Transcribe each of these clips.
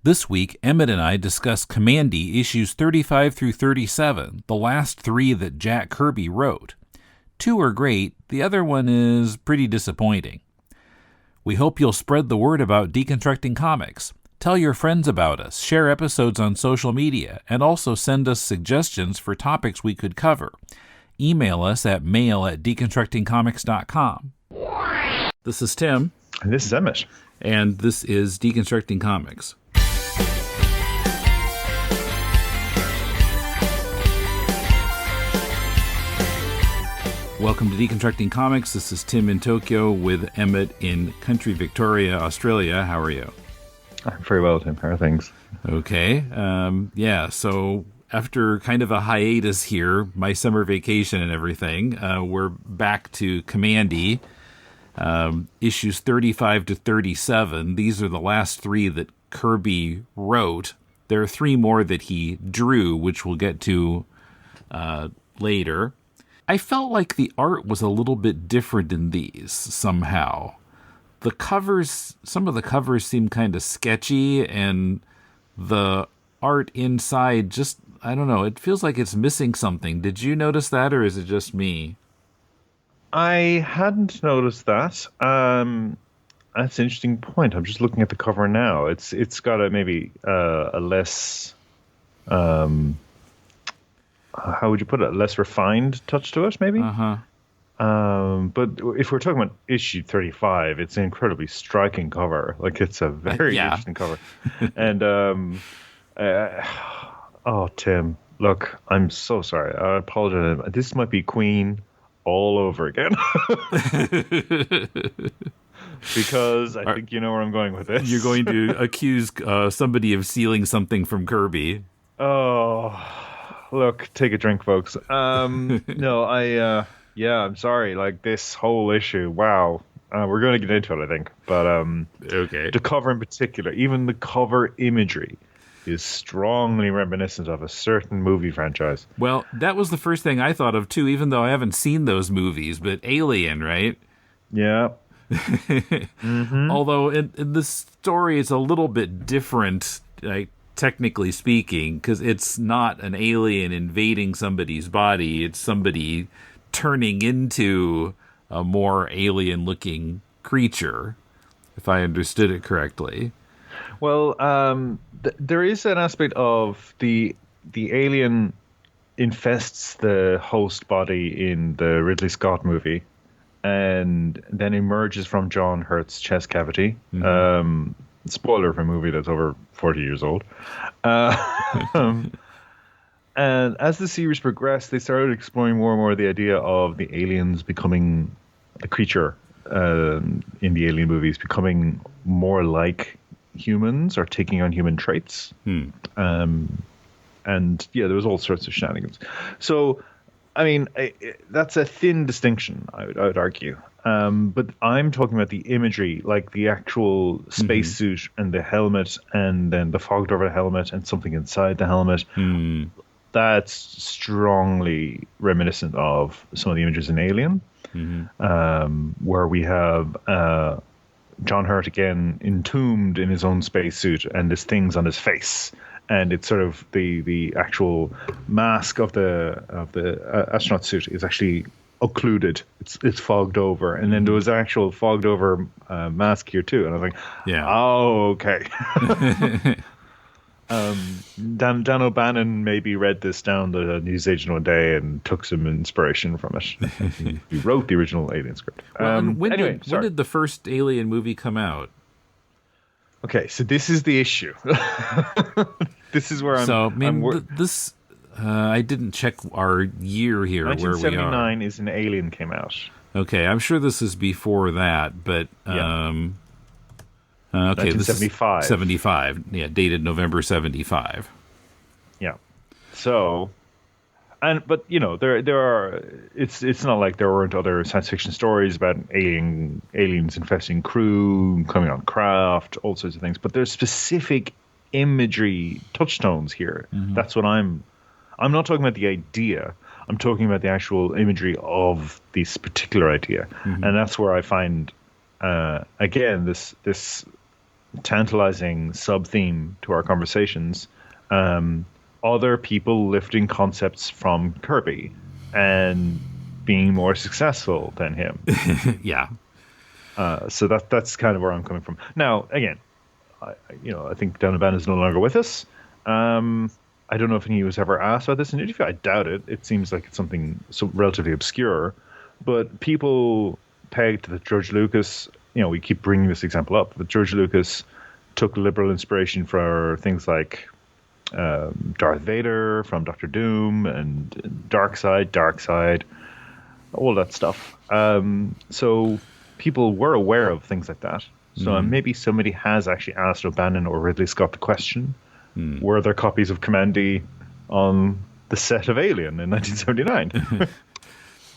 This week, Emmet and I discuss Kamandi issues 35 through 37, the last three that Jack Kirby wrote. Two are great, the other one is pretty disappointing. We hope you'll spread the word about Deconstructing Comics. Tell your friends about us, share episodes on social media, and also send us suggestions for topics we could cover. Email us at mail@deconstructingcomics.com. This is Tim. And this is Emmet. And this is Deconstructing Comics. Welcome to Deconstructing Comics. This is Tim in Tokyo with Emmet in country Victoria, Australia. How are you? I'm very well, Tim. How are things? Okay. So after kind of a hiatus here, my summer vacation and everything, we're back to Kamandi, issues 35 to 37. These are the last three that Kirby wrote. There are three more that he drew, which we'll get to later. I felt like the art was a little bit different in these somehow. The covers, some of the covers seem kind of sketchy, and the art inside just, I don't know, it feels like it's missing something. Did you notice that, or is it just me? I hadn't noticed that. That's an interesting point. I'm just looking at the cover now. It's got a less how would you put it? A less refined touch to it, maybe. Uh-huh. But if we're talking about issue 35, it's an incredibly striking cover. Like, it's a very interesting cover. And Tim, look, I'm so sorry. I apologize. This might be Queen all over again. Because I think you know where I'm going with this. You're going to accuse somebody of stealing something from Kirby. Oh, look, take a drink, folks. No, I'm sorry. Like, this whole issue, wow. We're going to get into it, I think. But okay. The cover in particular, even the cover imagery, is strongly reminiscent of a certain movie franchise. Well, that was the first thing I thought of, too, even though I haven't seen those movies. But Alien, right? Yeah. Mm-hmm. Although in this story, it's a little bit different, like, technically speaking, because it's not an alien invading somebody's body. It's somebody turning into a more alien-looking creature, if I understood it correctly. Well, there is an aspect of the alien infests the host body in the Ridley Scott movie, and then emerges from John Hurt's chest cavity. Mm-hmm. Spoiler for a movie that's over 40 years old. And as the series progressed, they started exploring more and more the idea of the aliens becoming the creature in the Alien movies, becoming more like humans or taking on human traits. And yeah, there was all sorts of shenanigans. So, I mean, that's a thin distinction, I would argue. But I'm talking about the imagery, like the actual spacesuit and the helmet, and then the fogged over helmet and something inside the helmet. That's strongly reminiscent of some of the images in Alien, where we have John Hurt again entombed in his own spacesuit, and there's things on his face. And it's sort of the actual mask of the astronaut suit is actually occluded. It's fogged over, and then there was an actual fogged over mask here too. And I was like, oh, okay. Dan O'Bannon maybe read this down the newsagent one day and took some inspiration from it. He wrote the original Alien script. Well, when did the first Alien movie come out? Okay, so this is the issue. This is where I'm. So, I didn't check our year here. 1979 is when Alien came out. Okay, I'm sure this is before that, but okay, 1975. 75, yeah, dated November 75. Yeah. So, but you know, there are. It's not like there weren't other science fiction stories about aliens infesting crew, coming on craft, all sorts of things. But there's specific imagery touchstones here. That's what I'm not talking about the idea. I'm talking about the actual imagery of this particular idea, and that's where I find again this tantalizing sub-theme to our conversations, other people lifting concepts from Kirby and being more successful than him. Yeah. So that's kind of where I'm coming from. Now, again, I think Donovan is no longer with us. I don't know if he was ever asked about this in an interview. I doubt it. It seems like it's something so relatively obscure. But people pegged that George Lucas, we keep bringing this example up, but George Lucas took liberal inspiration for things like Darth Vader from Doctor Doom and Darkseid, all that stuff. So people were aware of things like that. So maybe somebody has actually asked O'Bannon or Ridley Scott the question, were there copies of Kamandi on the set of Alien in 1979?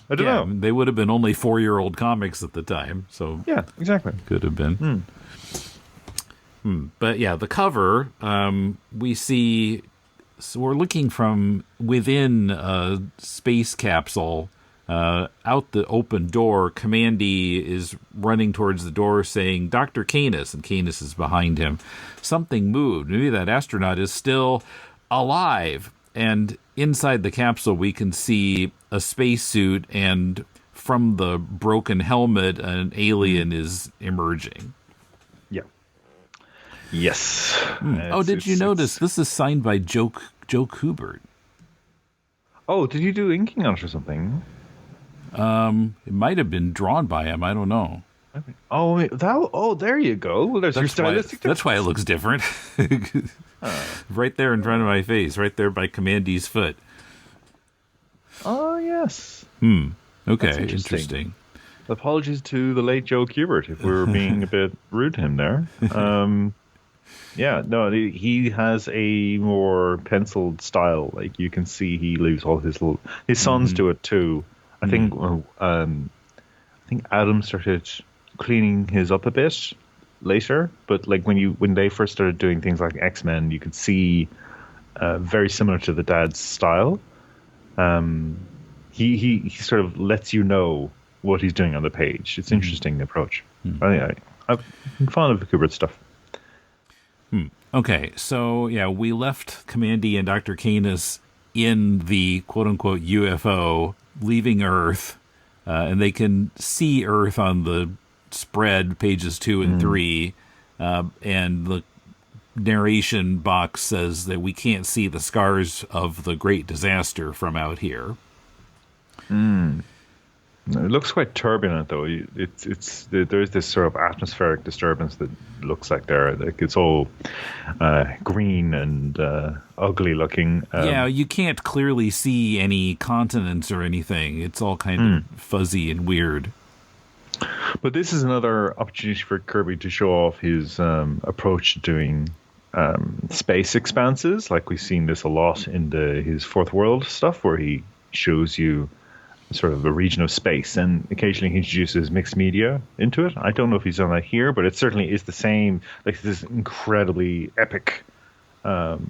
I don't know. They would have been only 4-year-old comics at the time. So yeah, exactly. Could have been. But yeah, the cover, we see, so we're looking from within a space capsule. Out the open door, Kamandi is running towards the door saying, Dr. Canis, and Canis is behind him. Something moved. Maybe that astronaut is still alive. And inside the capsule, we can see a spacesuit, and from the broken helmet, an alien is emerging. Yeah. Yes. Did you notice this is signed by Joe Kubert? Oh, did you do inking on it or something? It might have been drawn by him. I don't know. Oh, there you go. Well, there's your stylistic. That's why it looks different. Right there in front of my face, right there by Kamandi's foot. Oh, yes. Okay, interesting. Apologies to the late Joe Kubert if we were being a bit rude to him there. Yeah, no, he has a more penciled style. Like you can see, he leaves all his sons do it too. I think Adam started cleaning his up a bit later, but like when they first started doing things like X-Men, you could see very similar to the dad's style. He sort of lets you know what he's doing on the page. It's an interesting approach. I'm fond of the Kubert stuff. Okay, so yeah, we left Kamandi and Dr. Canis in the quote-unquote UFO, leaving Earth, and they can see Earth on the spread, pages 2 and 3, and the narration box says that we can't see the scars of the great disaster from out here. It looks quite turbulent, though. There's this sort of atmospheric disturbance that looks like it's all green and ugly looking. Yeah, you can't clearly see any continents or anything. It's all kind of fuzzy and weird. But this is another opportunity for Kirby to show off his approach to doing space expanses. Like we've seen this a lot in his Fourth World stuff, where he shows you sort of a region of space, and occasionally he introduces mixed media into it. I don't know if he's done that here, but it certainly is the same, like this incredibly epic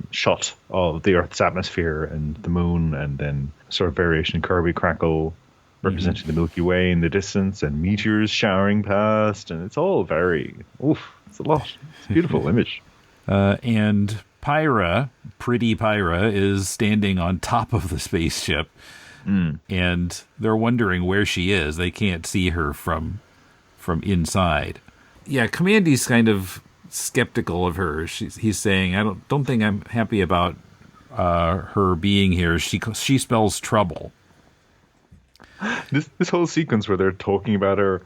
shot of the Earth's atmosphere and the moon, and then sort of variation in Kirby crackle representing the Milky Way in the distance, and meteors showering past, and it's all it's a lot. It's a beautiful image. And pretty Pyra, is standing on top of the spaceship. And they're wondering where she is. They can't see her from inside. Yeah, Kamandi's kind of skeptical of her. He's saying, "I don't think I'm happy about her being here. She spells trouble." This whole sequence where they're talking about her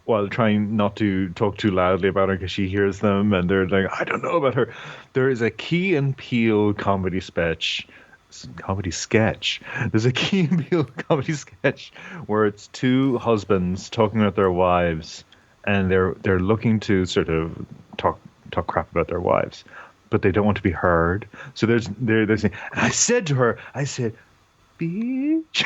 while trying not to talk too loudly about her because she hears them, and they're like, "I don't know about her." There is a Key and Peele comedy sketch. There's a Key and Peele comedy sketch where it's two husbands talking about their wives, and they're looking to sort of talk crap about their wives, but they don't want to be heard. So they're saying, "I said to her, bitch."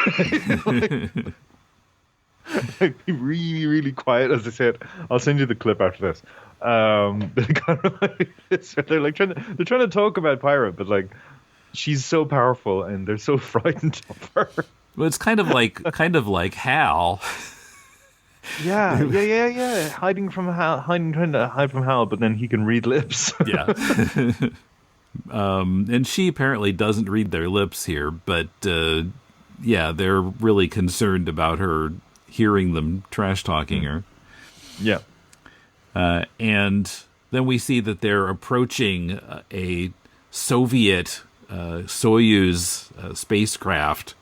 Like, be really, really quiet as I said. I'll send you the clip after this. They're like trying to talk about Pyra, but like, she's so powerful, and they're so frightened of her. Well, it's kind of like Hal. Yeah. Trying to hide from Hal, but then he can read lips. Yeah. And she apparently doesn't read their lips here, but yeah, they're really concerned about her hearing them trash talking her. Yeah. And then we see that they're approaching a Soviet Soyuz spacecraft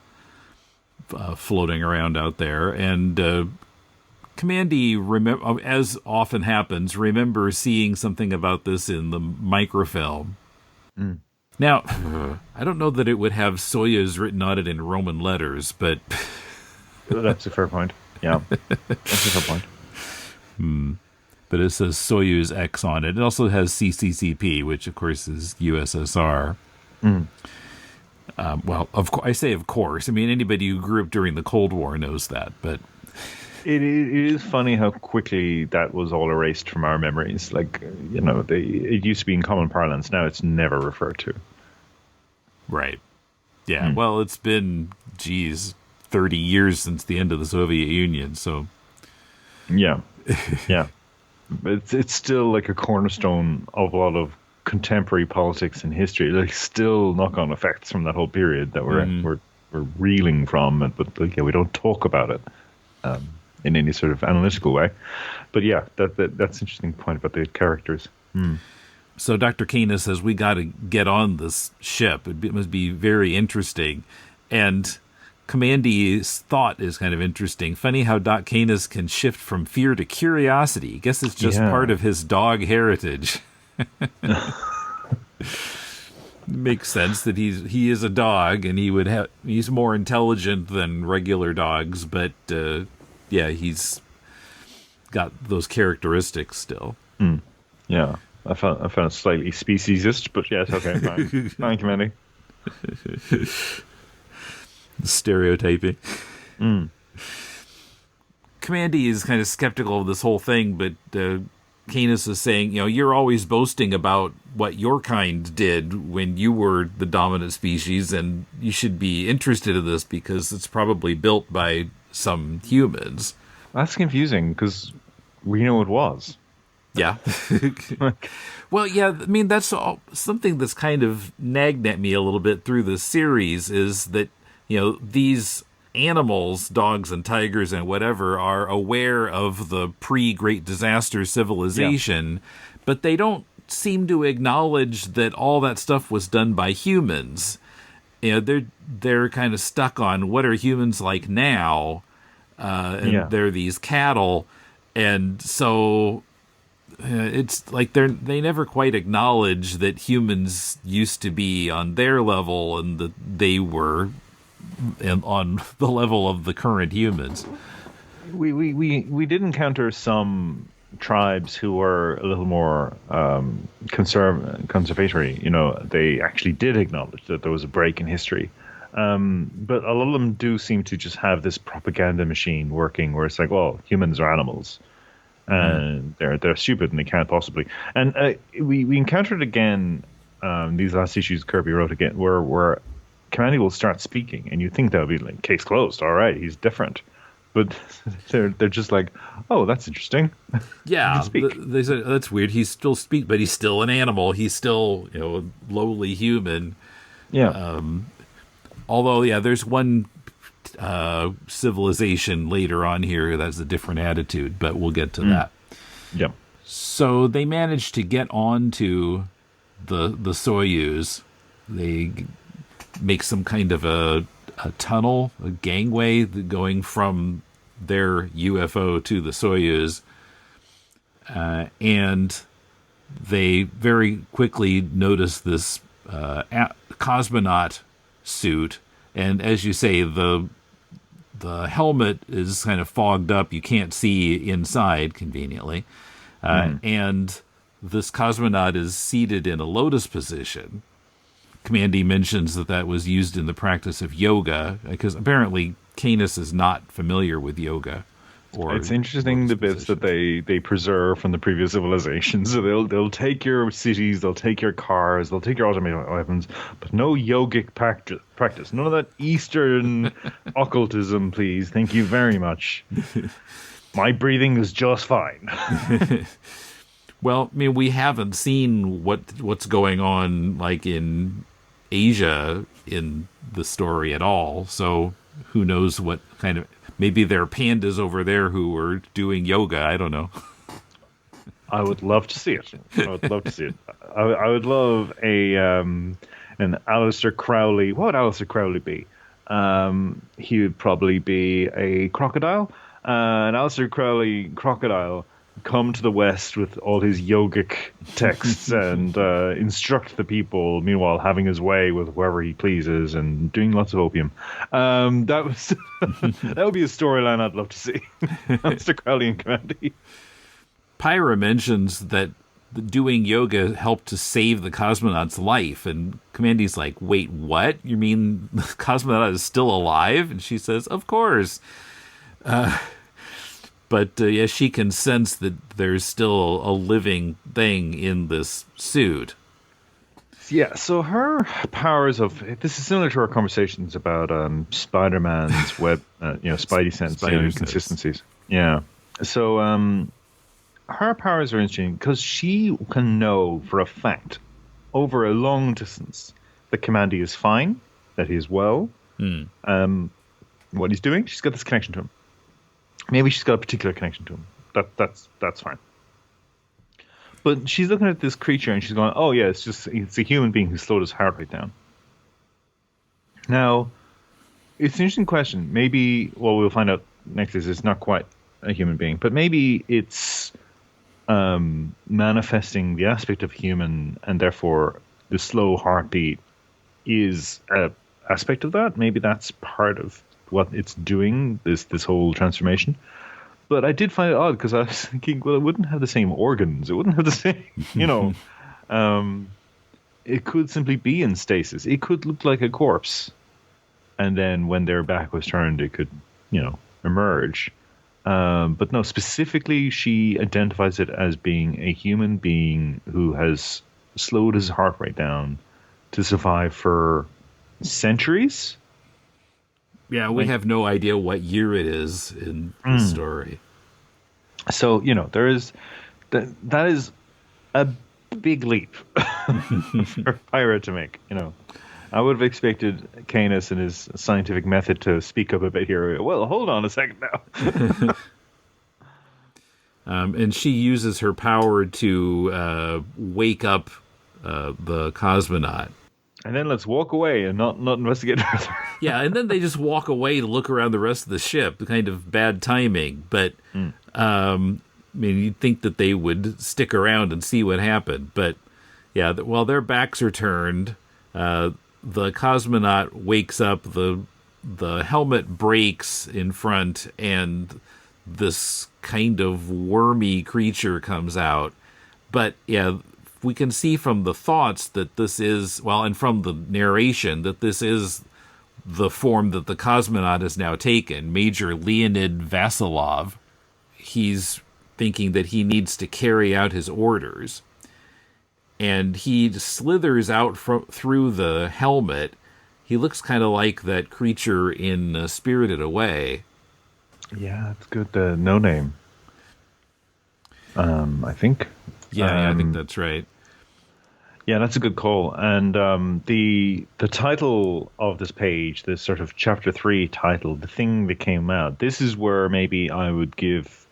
floating around out there. And Kamandi, as often happens, remembers seeing something about this in the microfilm. Now, I don't know that it would have Soyuz written on it in Roman letters, but... That's a fair point. Yeah, that's a fair point. But it says Soyuz X on it. It also has CCCP, which, of course, is USSR. Well, I say of course. I mean, anybody who grew up during the Cold War knows that, but... It is funny how quickly that was all erased from our memories. Like, it used to be in common parlance. Now it's never referred to. Right. Yeah. Well, it's been, 30 years since the end of the Soviet Union. So. Yeah. Yeah. It's still like a cornerstone of a lot of contemporary politics and history. Like, still knock-on effects from that whole period that we're reeling from, but we don't talk about it. In any sort of analytical way. But yeah, that's an interesting point about the characters. So Dr. Kana says, we got to get on this ship. It must be very interesting. And Kamandi's thought is kind of interesting. Funny how Doc Canis can shift from fear to curiosity. Guess it's just part of his dog heritage. Makes sense that he is a dog and he's more intelligent than regular dogs, but yeah, he's got those characteristics still. Yeah, I found it slightly speciesist, but yes, okay, fine. Fine, Kamandi. Stereotyping. Kamandi is kind of skeptical of this whole thing, but Canis is saying, you're always boasting about what your kind did when you were the dominant species, and you should be interested in this because it's probably built by some humans. That's confusing because we know it was. Yeah. Well, yeah, I mean, that's something that's kind of nagged at me a little bit through the series is that, these animals, dogs and tigers and whatever, are aware of the pre-Great Disaster civilization, but they don't seem to acknowledge that all that stuff was done by humans. They're kind of stuck on what are humans like now, and they're these cattle, and so it's like they never quite acknowledge that humans used to be on their level and that they were on the level of the current humans. We did encounter some tribes who were a little more conservatory. They actually did acknowledge that there was a break in history. But a lot of them do seem to just have this propaganda machine working where it's like, well, humans are animals. And they're stupid and they can't possibly. And we encountered again these last issues Kirby wrote again where Kamandi will start speaking and you think that would be like case closed. All right, he's different. But they're just like, oh, that's interesting. Yeah, they said that's weird. He's still speak, but he's still an animal. He's still a lowly human. Yeah. Although, there's one civilization later on here that's a different attitude, but we'll get to that. Yep. So they managed to get onto the Soyuz. They make some kind of a tunnel, a gangway going from their UFO to the Soyuz. And they very quickly notice this cosmonaut suit. And as you say, the helmet is kind of fogged up. You can't see inside conveniently. And this cosmonaut is seated in a lotus position. Kamandi mentions that was used in the practice of yoga, because apparently Canis is not familiar with yoga. It's interesting the bits that they preserve from the previous civilizations. So they'll take your cities, they'll take your cars, they'll take your automated weapons, but no yogic practice. None of that Eastern occultism, please. Thank you very much. My breathing is just fine. Well, I mean, we haven't seen what's going on like in Asia in the story at all. So who knows what kind of, maybe there are pandas over there who are doing yoga. I don't know. I would love to see it. I would love to see it. I would love an Aleister Crowley. What would Aleister Crowley be? He would probably be a crocodile. An Aleister Crowley crocodile come to the West with all his yogic texts and instruct the people, meanwhile having his way with whoever he pleases and doing lots of opium. That would be a storyline I'd love to see. Aleister Crowley and Kamandi. Pyra mentions that doing yoga helped to save the cosmonaut's life, and Kamandi's like, wait, what? You mean the cosmonaut is still alive? And she says, of course. But yeah, she can sense that there's still a living thing in this suit. Yeah, so her powers of... This is similar to our conversations about Spider-Man's web, Spidey sense inconsistencies. Yeah. So her powers are interesting because she can know for a fact over a long distance that Kamandi is fine, that he is well. What he's doing, she's got this connection to him. Maybe she's got a particular connection to him. That's fine. But she's looking at this creature and she's going, oh yeah, it's a human being who slowed his heart rate down. Now, it's an interesting question. Maybe, well, we'll find out next is it's not quite a human being, but maybe it's manifesting the aspect of human, and therefore the slow heartbeat is an aspect of that. Maybe that's part of what it's doing, this whole transformation. But I did find it odd because I was thinking, well, it wouldn't have the same organs. It wouldn't have the same, it could simply be in stasis. It could look like a corpse. And then when their back was turned, it could, emerge. But no, specifically, she identifies it as being a human being who has slowed his heart rate down to survive for centuries. Yeah, we have no idea what year it is in the story. So, there is... That is a big leap for Pyra to make, I would have expected Canis and his scientific method to speak up a bit here. Well, hold on a second now. And she uses her power to wake up the cosmonaut. And then let's walk away and not investigate further. Yeah, and then they just walk away to look around the rest of the ship. Kind of bad timing. But, you'd think that they would stick around and see what happened. But, yeah, while their backs are turned, the cosmonaut wakes up, the helmet breaks in front, and this kind of wormy creature comes out. But, yeah, we can see from the thoughts that this is, and from the narration, that this is the form that the cosmonaut has now taken, Major Leonid Vasilov. He's thinking that he needs to carry out his orders. And he slithers out through the helmet. He looks kind of like that creature in Spirited Away. Yeah, that's good. No Name. I think. Yeah, I think that's right. Yeah, that's a good call. And the title of this page, this sort of chapter 3 title, The Thing That Came Out, this is where maybe I would give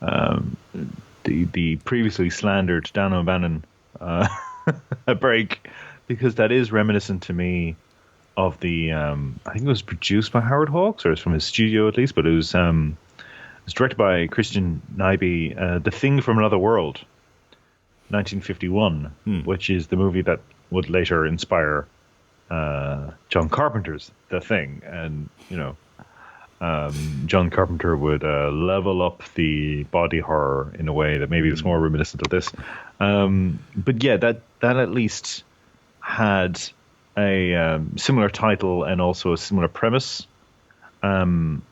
the previously slandered Dan O'Bannon a break, because that is reminiscent to me of the I think it was produced by Howard Hawks, or it's from his studio at least, but it was directed by Christian Nyby, The Thing from Another World, 1951, which is the movie that would later inspire John Carpenter's The Thing. And John Carpenter would level up the body horror in a way that maybe is more reminiscent of this. But yeah, that at least had a similar title and also a similar premise. And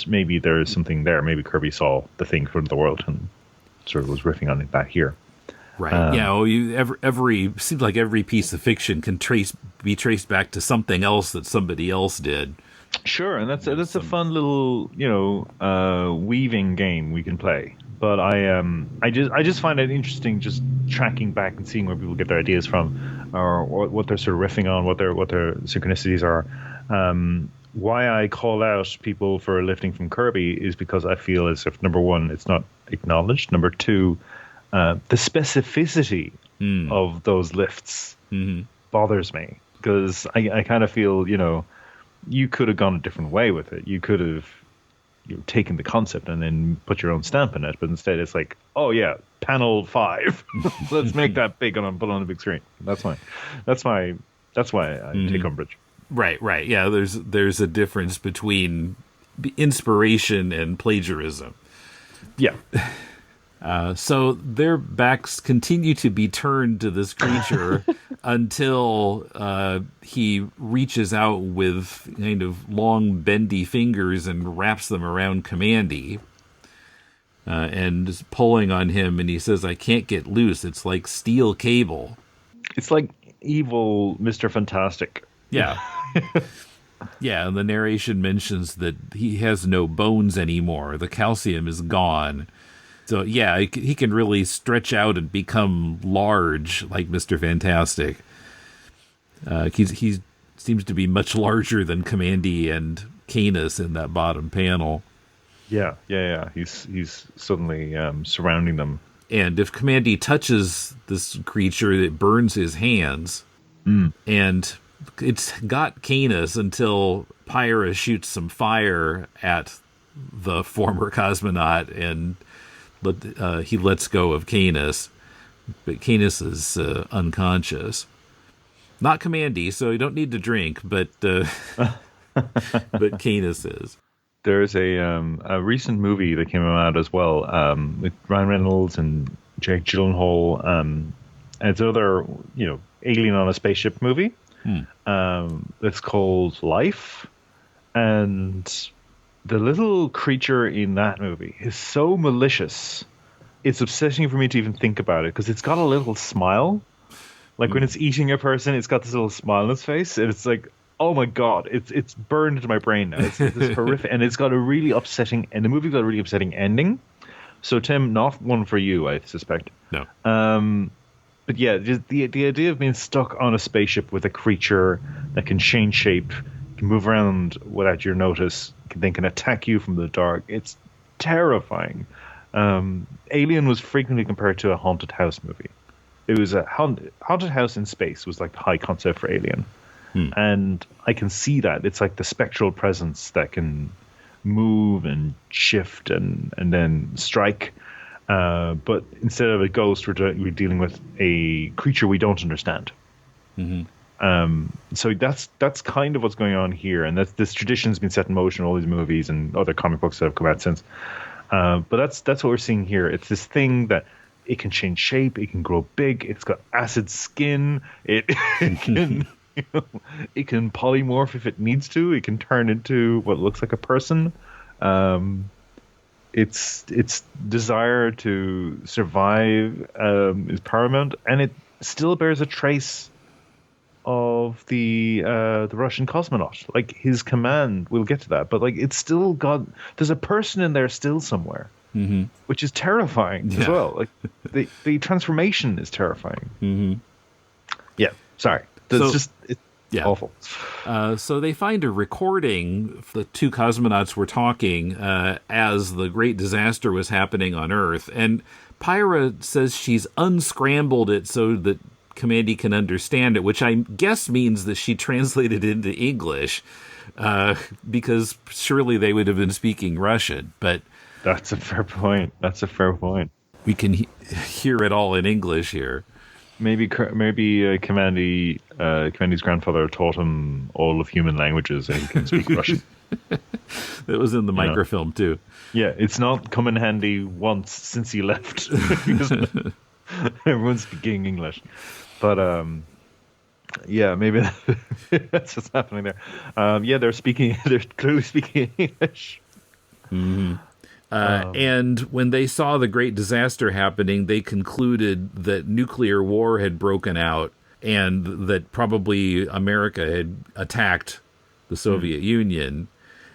maybe there is something there. Maybe Kirby saw The Thing from the world and sort of was riffing on it back here. Right. Every seems like every piece of fiction can be traced back to something else that somebody else did. Sure, and that's a fun little weaving game we can play. But I just find it interesting just tracking back and seeing where people get their ideas from, or what they're sort of riffing on, what their synchronicities are. Why I call out people for lifting from Kirby is because I feel as if, number one, it's not acknowledged. Number two, the specificity of those lifts bothers me, because I kind of feel, you could have gone a different way with it. You could have taken the concept and then put your own stamp in it, but instead it's like, oh yeah, panel 5. Let's make that big and put it on the big screen. That's why I take umbrage. Right. Yeah, there's a difference between inspiration and plagiarism. Yeah. So their backs continue to be turned to this creature until he reaches out with kind of long, bendy fingers and wraps them around Kamandi and is pulling on him. And he says, "I can't get loose. It's like steel cable." It's like evil Mr. Fantastic. Yeah. Yeah, and the narration mentions that he has no bones anymore. The calcium is gone. So, yeah, he can really stretch out and become large like Mr. Fantastic. He seems to be much larger than Kamandi and Canis in that bottom panel. Yeah. He's suddenly surrounding them. And if Kamandi touches this creature, it burns his hands. And it's got Canis until Pyra shoots some fire at the former cosmonaut, and he lets go of Canis. But Canis is unconscious. Not Kamandi, so you don't need to drink, but but Canis is. There's a recent movie that came out as well, with Ryan Reynolds and Jake Gyllenhaal. And it's another, alien on a spaceship movie. That's called Life, and the little creature in that movie is so malicious. It's upsetting for me to even think about it, because it's got a little smile. Like when it's eating a person, it's got this little smile on its face, and it's like, oh my god, it's burned into my brain now. It's horrific, and it's got a really upsetting, and the movie got a really upsetting ending. So Tim, not one for you, I suspect. No. But yeah, the idea of being stuck on a spaceship with a creature that can change shape, can move around without your notice, then can attack you from the dark, it's terrifying. Alien was frequently compared to a haunted house movie. It was a haunted house in space was like the high concept for Alien. And I can see that. It's like the spectral presence that can move and shift and then strike. But instead of a ghost, we're dealing with a creature we don't understand. So that's kind of what's going on here, and this tradition's been set in motion in all these movies and other comic books that have come out since. But that's what we're seeing here. It's this thing that it can change shape, it can grow big, it's got acid skin, it can it can polymorph if it needs to, it can turn into what looks like a person. Its desire to survive is paramount, and it still bears a trace of the Russian cosmonaut. Like his command, we'll get to that, but like it's still got. There's a person in there still somewhere, which is terrifying as well. Like the transformation is terrifying. Yeah, sorry. It's awful. So they find a recording. The two cosmonauts were talking as the great disaster was happening on Earth. And Pyra says she's unscrambled it so that Kamandi can understand it, which I guess means that she translated it into English, because surely they would have been speaking Russian. But that's a fair point. We can hear it all in English here. Maybe Kamandi's grandfather taught him all of human languages, and he can speak Russian. That was in the microfilm too. Yeah, it's not come in handy once since he left, because everyone's speaking English. But yeah, maybe that's what's happening there. Yeah, they're clearly speaking English. And when they saw the great disaster happening, they concluded that nuclear war had broken out and that probably America had attacked the Soviet Union.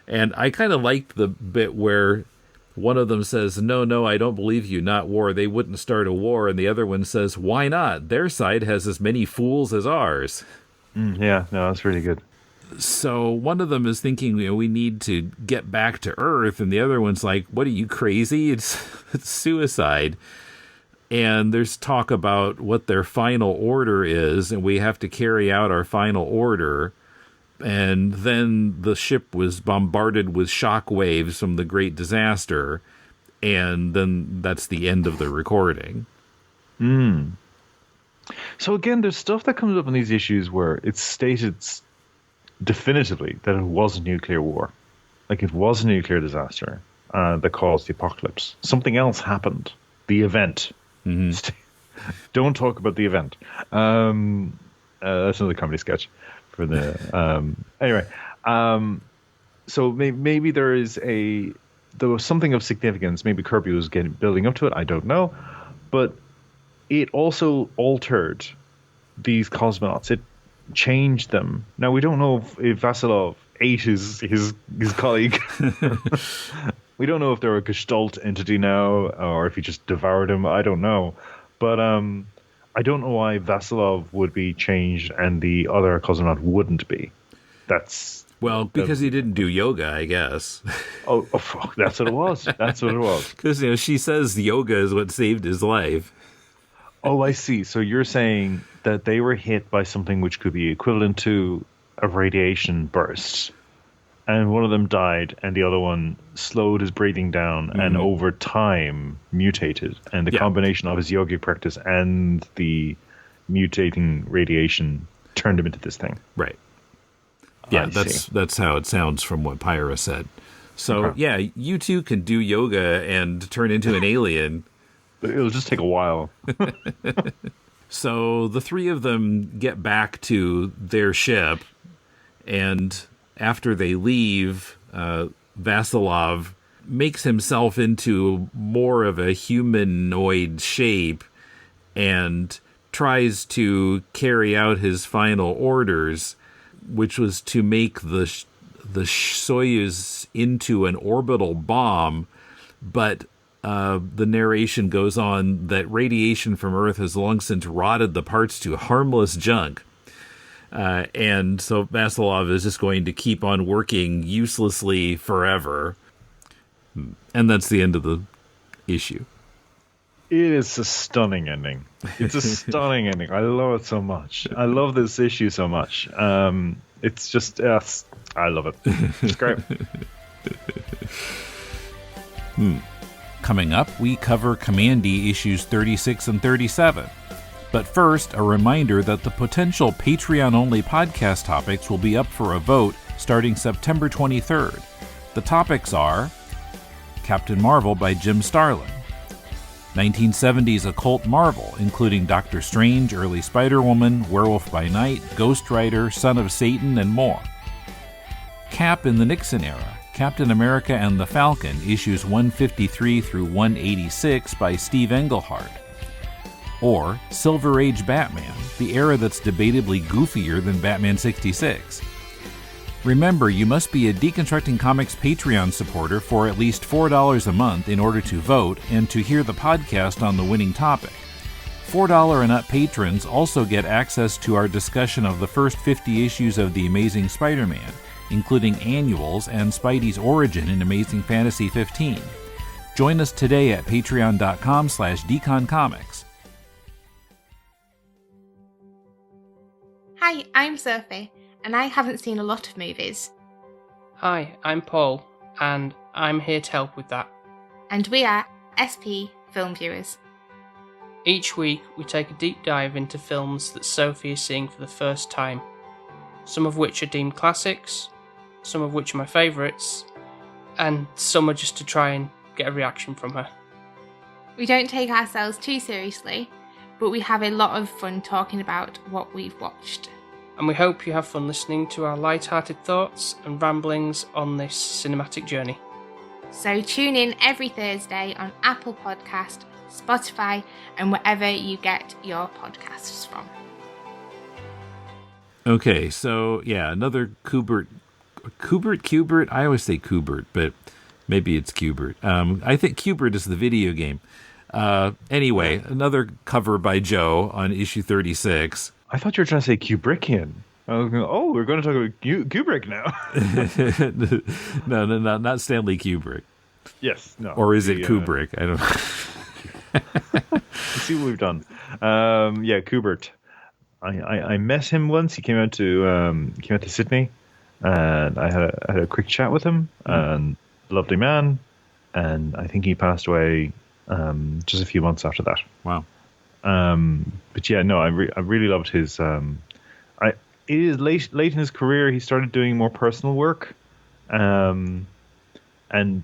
And I kind of liked the bit where one of them says, no, I don't believe you, not war. They wouldn't start a war. And the other one says, why not? Their side has as many fools as ours. Yeah, no, that's really good. So one of them is thinking, we need to get back to Earth. And the other one's like, what are you, crazy? It's suicide. And there's talk about what their final order is, and we have to carry out our final order. And then the ship was bombarded with shock waves from the great disaster, and then that's the end of the recording. So again, there's stuff that comes up in these issues where it's stated definitively that it was a nuclear war. Like, it was a nuclear disaster that caused the apocalypse. Something else happened. The event. Don't talk about the event. That's another comedy sketch for the anyway. So maybe there was something of significance. Maybe Kirby was building up to it. I don't know, but it also altered these cosmonauts. It changed them. Now we don't know if Vasilov ate his colleague. We don't know if they're a Gestalt entity now, or if he just devoured him. I don't know. But I don't know why Vasilov would be changed and the other cosmonaut wouldn't be. Because he didn't do yoga, I guess. Oh, fuck, that's what it was. That's what it was. Because she says yoga is what saved his life. Oh, I see. So you're saying that they were hit by something which could be equivalent to a radiation burst. And one of them died, and the other one slowed his breathing down, and over time mutated. And the combination of his yogic practice and the mutating radiation turned him into this thing. Right. Yeah, that's how it sounds from what Pyra said. So, you two can do yoga and turn into an alien. But it'll just take a while. So the three of them get back to their ship, and after they leave, Vasilov makes himself into more of a humanoid shape and tries to carry out his final orders, which was to make the Soyuz into an orbital bomb. But the narration goes on that radiation from Earth has long since rotted the parts to harmless junk. And so Vasilov is just going to keep on working uselessly forever. And that's the end of the issue. It is a stunning ending. It's a stunning ending. I love it so much. I love this issue so much. It's just, I love it. It's great. Coming up, we cover Kamandi issues 36 and 37. But first, a reminder that the potential Patreon-only podcast topics will be up for a vote starting September 23rd. The topics are Captain Marvel by Jim Starlin, 1970s occult Marvel, including Doctor Strange, Early Spider-Woman, Werewolf by Night, Ghost Rider, Son of Satan, and more. Cap in the Nixon Era, Captain America and the Falcon, issues 153 through 186 by Steve Englehart. Or Silver Age Batman, the era that's debatably goofier than Batman 66. Remember, you must be a Deconstructing Comics Patreon supporter for at least $4 a month in order to vote and to hear the podcast on the winning topic. $4 and up patrons also get access to our discussion of the first 50 issues of The Amazing Spider-Man, including annuals and Spidey's origin in Amazing Fantasy 15. Join us today at patreon.com/deconcomics. Hi, I'm Sophie, and I haven't seen a lot of movies. Hi, I'm Paul, and I'm here to help with that. And we are SP Filmviewers. Each week, we take a deep dive into films that Sophie is seeing for the first time. Some of which are deemed classics, some of which are my favourites, and some are just to try and get a reaction from her. We don't take ourselves too seriously, but we have a lot of fun talking about what we've watched. And we hope you have fun listening to our light-hearted thoughts and ramblings on this cinematic journey. So tune in every Thursday on Apple Podcast, Spotify, and wherever you get your podcasts from. Okay, so another Kubert Kubert. I always say Kubert, but maybe it's Kubert. I think Kubert is the video game. Anyway, another cover by Joe on issue 36. I thought you were trying to say Kubrickian. I was going, oh, we're going to talk about Kubrick now. No, not Stanley Kubrick. Yes, no. Or is it Kubrick? I don't know. Let's see what we've done. Kubert. I met him once. He came out to Sydney, and I had a quick chat with him. And lovely man, and I think he passed away just a few months after that. Wow. But yeah, no, I really loved his. It is late in his career. He started doing more personal work, and the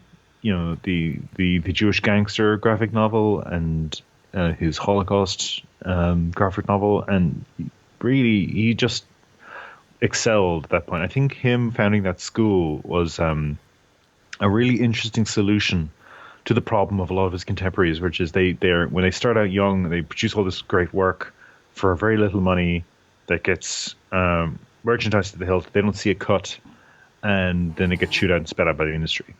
Jewish gangster graphic novel and his Holocaust graphic novel, and really he just excelled at that point. I think him founding that school was a really interesting solution to the problem of a lot of his contemporaries, which is when they start out young, they produce all this great work for very little money that gets merchandised to the hilt. They don't see a cut, and then they get chewed out and spat out by the industry.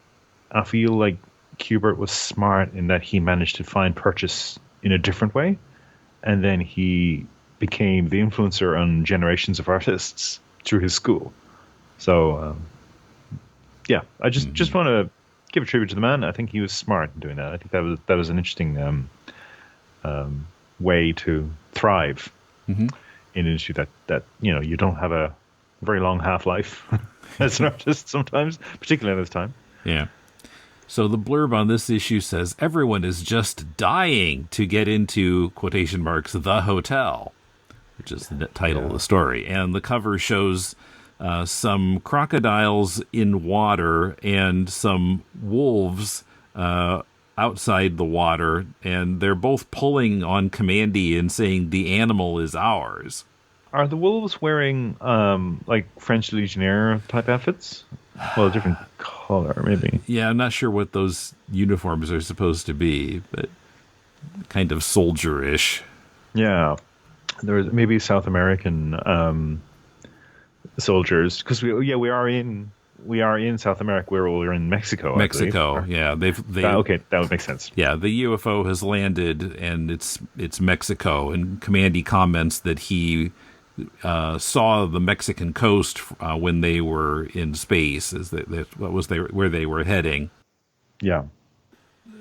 I feel like Kubert was smart in that he managed to find purchase in a different way, and then he became the influencer on generations of artists through his school. So, I just want to give a tribute to the man. I think he was smart in doing that. I think that was an interesting way to thrive in an industry that you don't have a very long half-life as an artist sometimes, particularly at this time. Yeah. So the blurb on this issue says, everyone is just dying to get into, quotation marks, the hotel, which is the title of the story. And the cover shows some crocodiles in water and some wolves outside the water, and they're both pulling on Kamandi and saying the animal is ours. Are the wolves wearing like French Legionnaire type outfits? Well, a different color, maybe. Yeah, I'm not sure what those uniforms are supposed to be, but kind of soldier-ish. Yeah, there's maybe South American soldiers, because we are in South America. We're in Mexico. Mexico, yeah. Okay, that would make sense. Yeah, the UFO has landed, and it's Mexico. And Kamandi comments that he saw the Mexican coast when they were in space. Where they were heading. Yeah.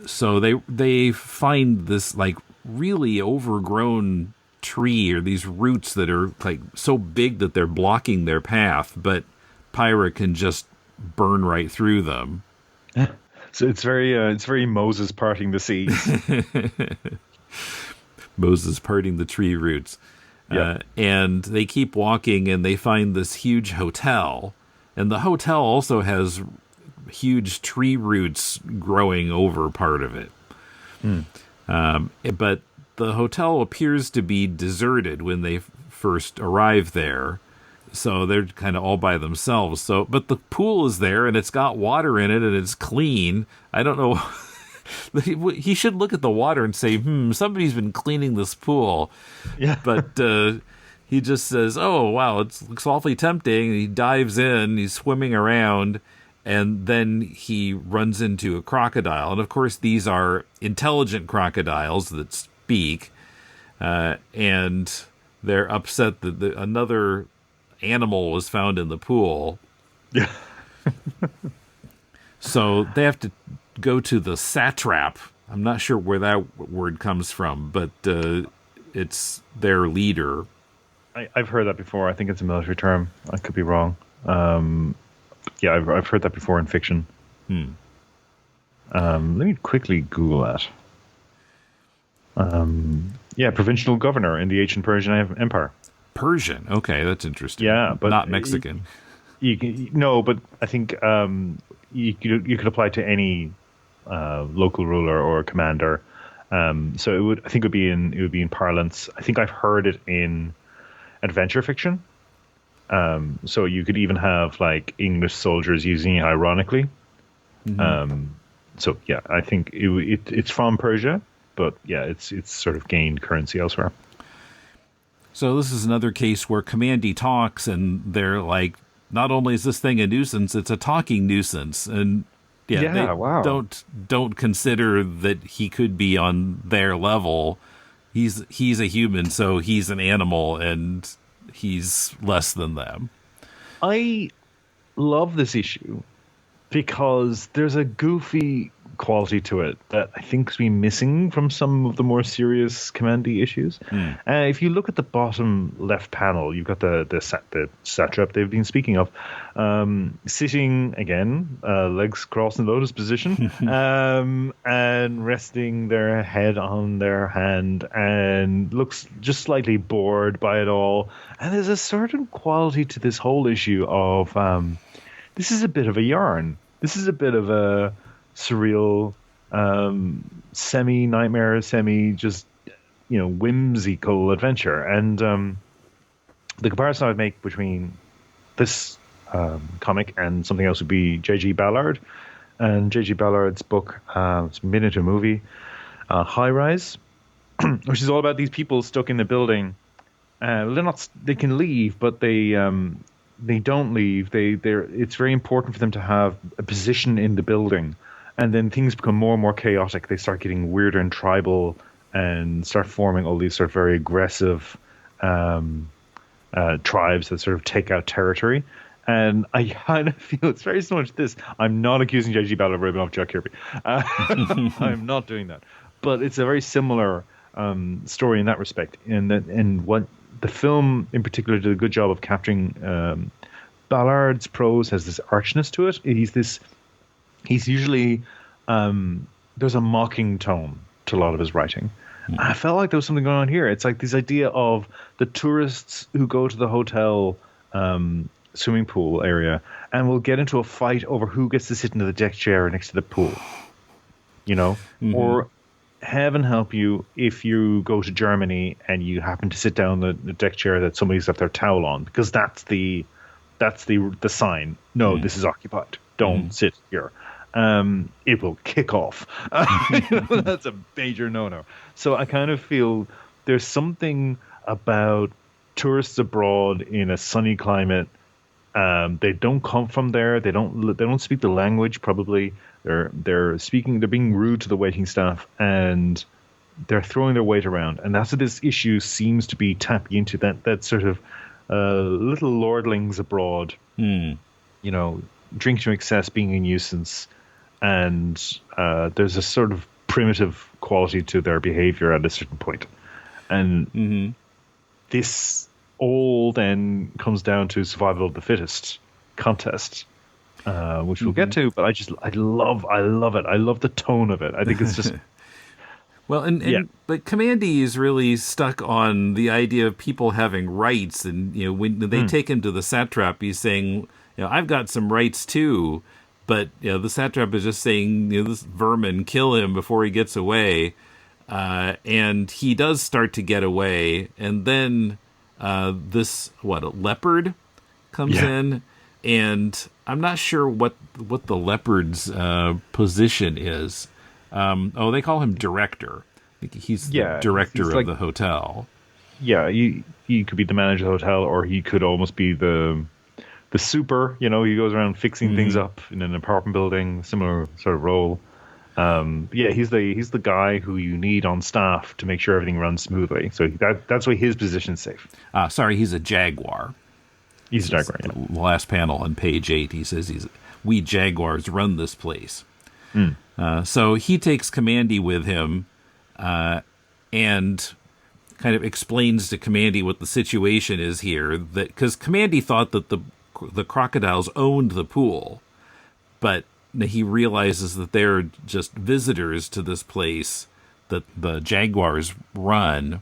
So they find this like really overgrown tree, or these roots that are like so big that they're blocking their path, but Pyra can just burn right through them. So it's very Moses parting the seas. Moses parting the tree roots. Yeah. And they keep walking, and they find this huge hotel, and the hotel also has huge tree roots growing over part of it. But the hotel appears to be deserted when they first arrive there. So they're kind of all by themselves. But the pool is there, and it's got water in it, and it's clean. I don't know. He should look at the water and say, somebody's been cleaning this pool. Yeah. But he just says, oh, wow, it looks awfully tempting. And he dives in, he's swimming around, and then he runs into a crocodile. And, of course, these are intelligent crocodiles that speak, and they're upset that another animal was found in the pool. Yeah. So they have to go to the satrap. I'm not sure where that word comes from, but it's their leader. I've heard that before. I think it's a military term. I could be wrong. I've heard that before in fiction. Let me quickly Google that. Provincial governor in the ancient Persian Empire. Persian? Okay, that's interesting. Yeah, but not Mexican. But I think you could apply to any local ruler or commander. So it would be in parlance. I think I've heard it in adventure fiction. So you could even have like English soldiers using it ironically. So yeah, I think it's from Persia, but yeah, it's sort of gained currency elsewhere. So this is another case where Kamandi talks, and they're like not only is this thing a nuisance, it's a talking nuisance. And they wow. don't consider that he could be on their level. He's a human, so he's an animal, and he's less than them. I love this issue because there's a goofy quality to it that I think's been missing from some of the more serious Kamandi issues. If you look at the bottom left panel, you've got the satrap they've been speaking of, sitting again, legs crossed in lotus position, and resting their head on their hand, and looks just slightly bored by it all. And there's a certain quality to this whole issue of this is a bit of a yarn. This is a bit of a surreal, semi-nightmare, just, whimsical adventure. And the comparison I would make between this comic and something else would be J.G. Ballard. And J.G. Ballard's book, it's made into a movie, High Rise, which is all about these people stuck in the building. They can leave, but they don't leave. It's very important for them to have a position in the building. And then things become more and more chaotic. They start getting weirder and tribal and start forming all these sort of very aggressive tribes that sort of take out territory. And I kind of feel it's very similar to this. I'm not accusing J.G. Ballard of ripping off Jack Kirby. I'm not doing that. But it's a very similar story in that respect. And what the film in particular did a good job of capturing. Ballard's prose has this archness to it. He's usually there's a mocking tone to a lot of his writing. And I felt like there was something going on here. It's like this idea of the tourists who go to the hotel swimming pool area and will get into a fight over who gets to sit in the deck chair next to the pool. Or heaven help you if you go to Germany and you happen to sit down the deck chair that somebody's left their towel on, because that's the sign. No, this is occupied. Don't sit here. It will kick off. That's a major no-no. So I kind of feel there's something about tourists abroad in a sunny climate. They don't come from there. They don't speak the language. Probably they're being rude to the waiting staff, and they're throwing their weight around. And that's what this issue seems to be tapping into. That sort of little lordlings abroad. Drink to excess, being a nuisance. And there's a sort of primitive quality to their behavior at a certain point. And this all then comes down to survival of the fittest contest, which we'll get to. But I love it. I love the tone of it. I think it's just... Well, but Kamandi is really stuck on the idea of people having rights. And, when they take him to the satrap, he's saying, I've got some rights too. But the satrap is just saying, this vermin, kill him before he gets away. And he does start to get away. And then a leopard comes in. And I'm not sure what the leopard's position is. They call him director. I think he's the director of the hotel. Yeah, he could be the manager of the hotel, or he could almost be the super, he goes around fixing things up in an apartment building, similar sort of role. He's the guy who you need on staff to make sure everything runs smoothly. So that's why his position's safe. Sorry, he's a jaguar. He's a jaguar. Yeah. The last panel on page 8, he says we jaguars run this place. So he takes Kamandi with him, and kind of explains to Kamandi what the situation is here. That because Kamandi thought that the crocodiles owned the pool, but he realizes that they're just visitors to this place that the jaguars run.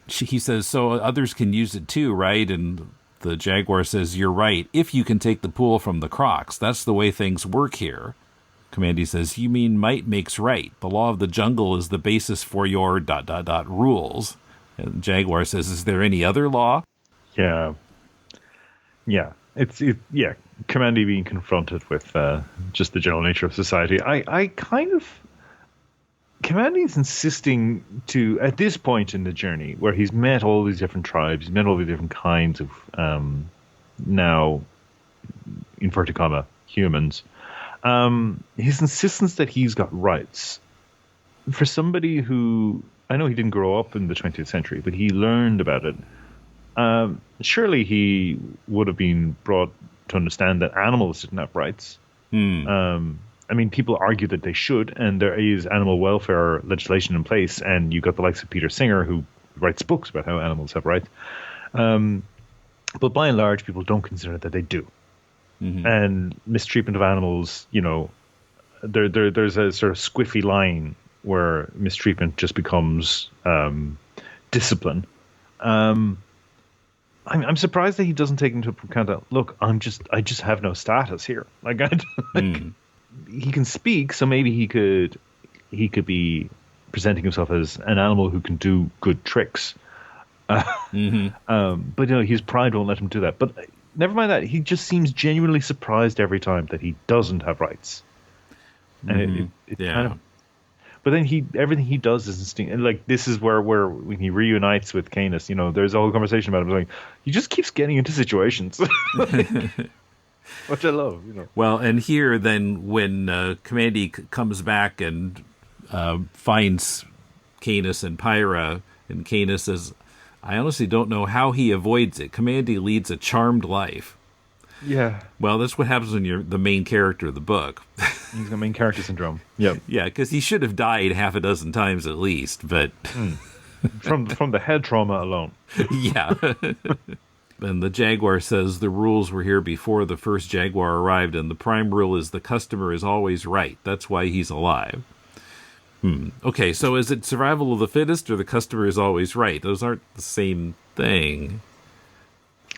He says, so others can use it too, right? And the jaguar says, you're right, if you can take the pool from the crocs. That's the way things work here. Kamandi says, you mean might makes right. The law of the jungle is the basis for your ... rules. And the jaguar says, is there any other law? Yeah. Kamandi being confronted with just the general nature of society. Kamandi's insisting to, at this point in the journey, where he's met all these different tribes, he's met all these different kinds of now inverted comma, humans. His insistence that he's got rights, for somebody who, I know he didn't grow up in the 20th century, but he learned about it. Surely he would have been brought to understand that animals didn't have rights. I mean, people argue that they should, and there is animal welfare legislation in place, and you've got the likes of Peter Singer, who writes books about how animals have rights. But by and large, people don't consider that they do. And mistreatment of animals, you know, there's a sort of squiffy line where mistreatment just becomes discipline. I'm surprised that he doesn't take into account that, look, I just have no status here. Like, he can speak, so maybe he could be presenting himself as an animal who can do good tricks. But you know, his pride won't let him do that. But never mind that, he just seems genuinely surprised every time that he doesn't have rights. And it kind of. But then everything he does is instinctive. And like, this is where when he reunites with Canis, you know, there's a whole conversation about him like, he just keeps getting into situations. Which I love, you know. Well, and here then when Kamandi comes back and finds Canis and Pyra, and Canis says, I honestly don't know how he avoids it. Kamandi leads a charmed life. Yeah. Well, that's what happens when you're the main character of the book. He's got main character syndrome. Yep. Yeah, because he should have died half a dozen times at least, but... From the head trauma alone. Yeah. And the Jaguar says the rules were here before the first Jaguar arrived, and the prime rule is the customer is always right. That's why he's alive. Okay, so is it survival of the fittest or the customer is always right? Those aren't the same thing.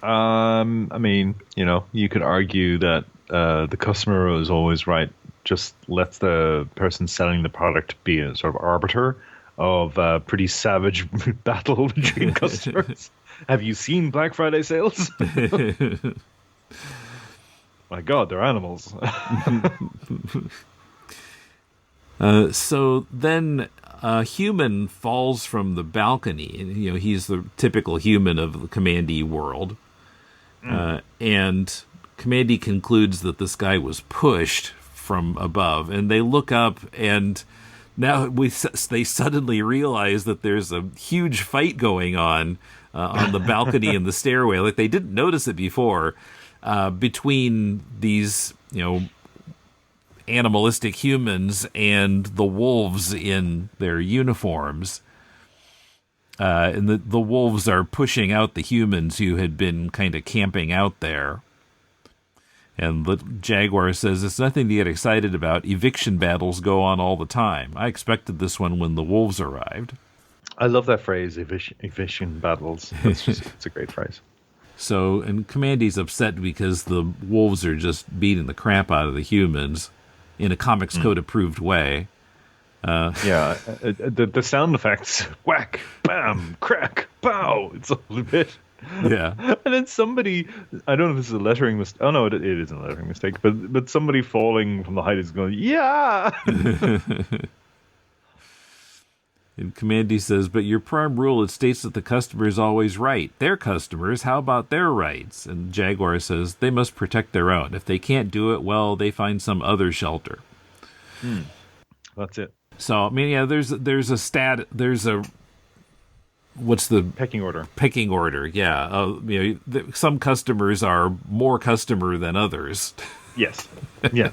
I mean, you know, you could argue that the customer is always right. Just lets the person selling the product be a sort of arbiter of a pretty savage battle between customers. Have you seen Black Friday sales? My God, they're animals. So then a human falls from the balcony. And, you know, he's the typical human of the Kamandi world. And Kamandi concludes that this guy was pushed from above. And they look up, and now they suddenly realize that there's a huge fight going on the balcony and the stairway. Like, they didn't notice it before, between these, you know, animalistic humans and the wolves in their uniforms. And the wolves are pushing out the humans who had been kind of camping out there. And the Jaguar says, it's nothing to get excited about. Eviction battles go on all the time. I expected this one when the wolves arrived. I love that phrase, eviction battles. It's a great phrase. So, and Kamandi's upset because the wolves are just beating the crap out of the humans in a Comics Code approved way. The sound effects, whack, bam, crack, pow, it's a little bit. Yeah. And then somebody, I don't know if this is a lettering mistake. Oh no, it isn't a lettering mistake, but somebody falling from the height is going, yeah. And Kamandi says, but your prime rule, it states that the customer is always right. Their customers, how about their rights? And Jaguar says, they must protect their own. If they can't do it, well, they find some other shelter. That's it. So, I mean, yeah, there's a what's the pecking order? Pecking order, yeah. You know, some customers are more customer than others. Yes. Yeah.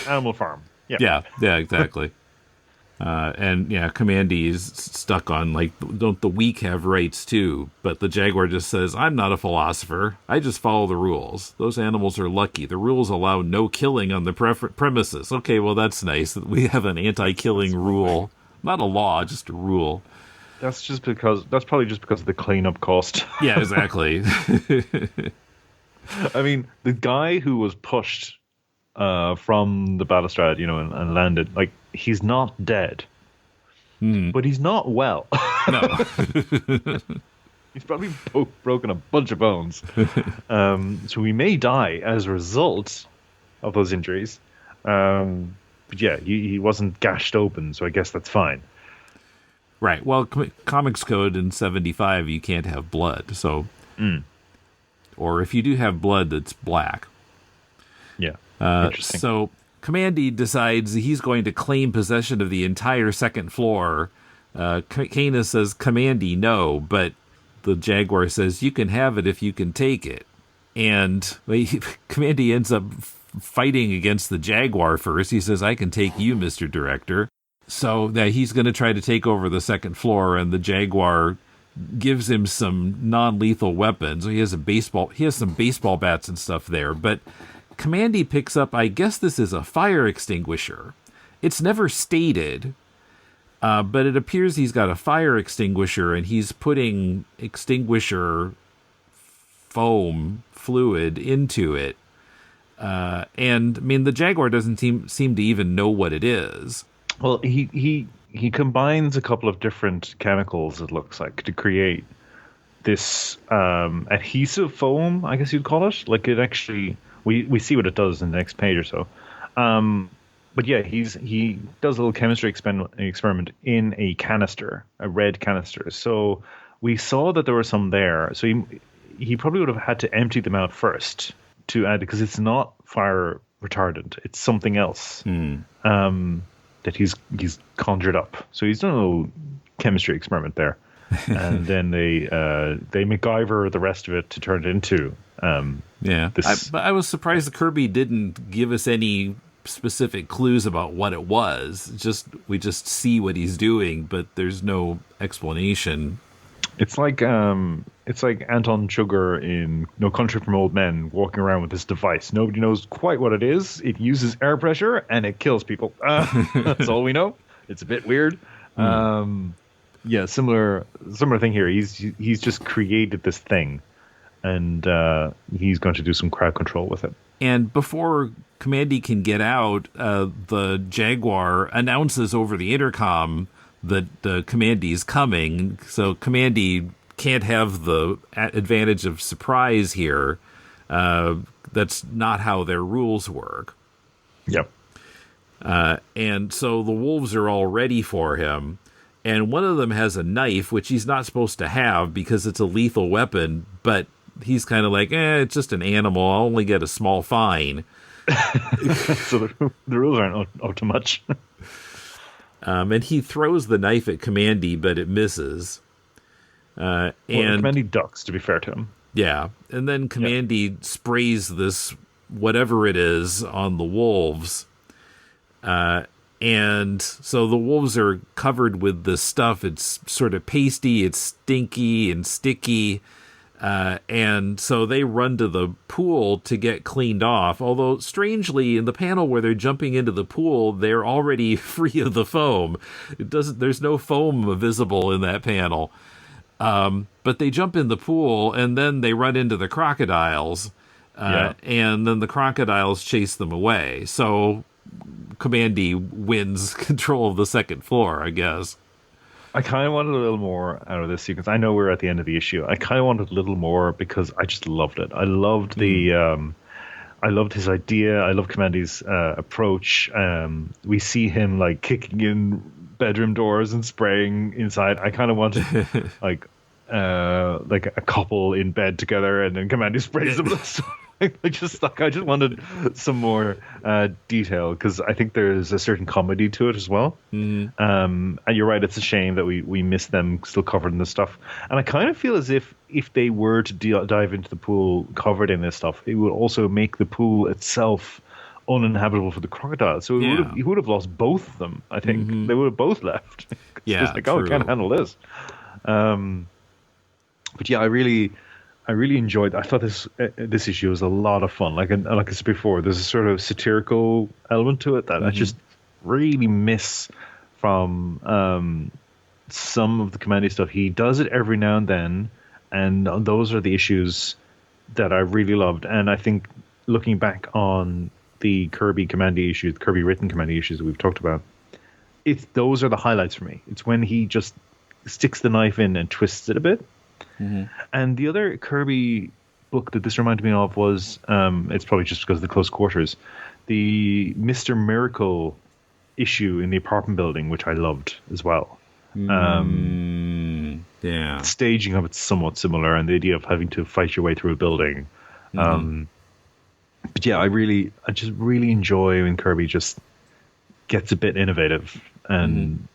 Animal Farm. Yeah. Yeah, exactly. And yeah, Kamandi is stuck on, like, don't the weak have rights too? But the Jaguar just says, I'm not a philosopher. I just follow the rules. Those animals are lucky. The rules allow no killing on the premises. Okay, well, that's nice. We have an anti-killing rule. Not a law, just a rule. That's probably just because of the cleanup cost. Yeah, exactly. I mean, the guy who was pushed from the balustrade, you know, and landed, like, he's not dead, but he's not well. No. He's probably broken a bunch of bones. So he may die as a result of those injuries. But yeah, he wasn't gashed open, so I guess that's fine. Right. Well, Comics Code in 75, you can't have blood. So, or if you do have blood, it's black. Interesting. So Kamandi decides he's going to claim possession of the entire second floor. Kana says, Kamandi, no, but the Jaguar says, you can have it if you can take it. And Kamandi ends up fighting against the Jaguar first. He says, I can take you, Mr. Director. So that he's going to try to take over the second floor, and the Jaguar gives him some non-lethal weapons. He has some baseball bats and stuff there, but Kamandi picks up, I guess this is a fire extinguisher. It's never stated, but it appears he's got a fire extinguisher, and he's putting extinguisher foam fluid into it. And I mean, the Jaguar doesn't seem to even know what it is. Well, he combines a couple of different chemicals, it looks like, to create this adhesive foam, I guess you'd call it. Like, it actually, we see what it does in the next page or so. But yeah, he does a little chemistry experiment in a canister, a red canister. So we saw that there were some there. So he probably would have had to empty them out first to add, because it's not fire retardant. It's something else that he's conjured up. So he's done a little chemistry experiment there. And then they MacGyver the rest of it to turn it into But I was surprised that Kirby didn't give us any specific clues about what it was. We just see what he's doing, but there's no explanation. It's like Anton Sugar in No Country for Old Men walking around with this device. Nobody knows quite what it is. It uses air pressure and it kills people. That's all we know. It's a bit weird. Yeah, similar thing here. He's just created this thing, and he's going to do some crowd control with it. And before Kamandi can get out, the Jaguar announces over the intercom that Kamandi's coming. So Kamandi can't have the advantage of surprise here. That's not how their rules work. Yep. And so the wolves are all ready for him. And one of them has a knife, which he's not supposed to have because it's a lethal weapon. But he's kind of like, it's just an animal. I'll only get a small fine. So the rules aren't up to much. And he throws the knife at Kamandi, but it misses. And Kamandi ducks, to be fair to him. Yeah. And then Kamandi sprays this, whatever it is, on the wolves. And so the wolves are covered with this stuff. It's sort of pasty, it's stinky and sticky. And so they run to the pool to get cleaned off. Although, strangely, in the panel where they're jumping into the pool, they're already free of the foam. There's no foam visible in that panel. But they jump in the pool, and then they run into the crocodiles. And then the crocodiles chase them away. So Kamandi wins control of the second floor, I guess. I kind of wanted a little more out of this sequence. I know we're at the end of the issue. I kind of wanted a little more because I just loved it. I loved I loved his idea. I love Kamandi's approach. We see him like kicking in bedroom doors and spraying inside. I kind of wanted like a couple in bed together, and then Kamandi sprays them. I just wanted some more detail, because I think there's a certain comedy to it as well. And you're right, it's a shame that we miss them still covered in this stuff. And I kind of feel as if they were to dive into the pool covered in this stuff, it would also make the pool itself uninhabitable for the crocodiles. So he would have lost both of them, I think. They would have both left. Yeah, it's like, I can't handle this. But yeah, I really enjoyed. I thought this issue was a lot of fun. Like I said before, there's a sort of satirical element to it that I just really miss from some of the Kamandi stuff. He does it every now and then, and those are the issues that I really loved. And I think looking back on the Kirby Kamandi issues, the Kirby written Kamandi issues that we've talked about, those are the highlights for me. It's when he just sticks the knife in and twists it a bit. And the other Kirby book that this reminded me of was, it's probably just because of the close quarters, the Mr. Miracle issue in the apartment building, which I loved as well. Yeah. The staging of it's somewhat similar, and the idea of having to fight your way through a building. But yeah, I just really enjoy when Kirby just gets a bit innovative and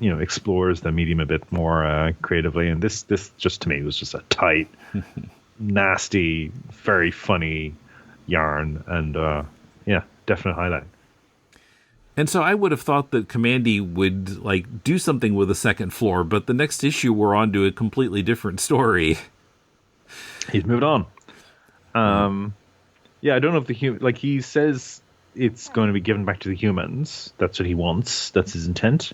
explores the medium a bit more creatively. And this just to me was just a tight, nasty, very funny yarn, and yeah, definite highlight. And so I would have thought that Kamandi would like do something with the second floor, but the next issue we're on to a completely different story. He's moved on. Yeah, I don't know if he says it's going to be given back to the humans. That's what he wants. That's his intent.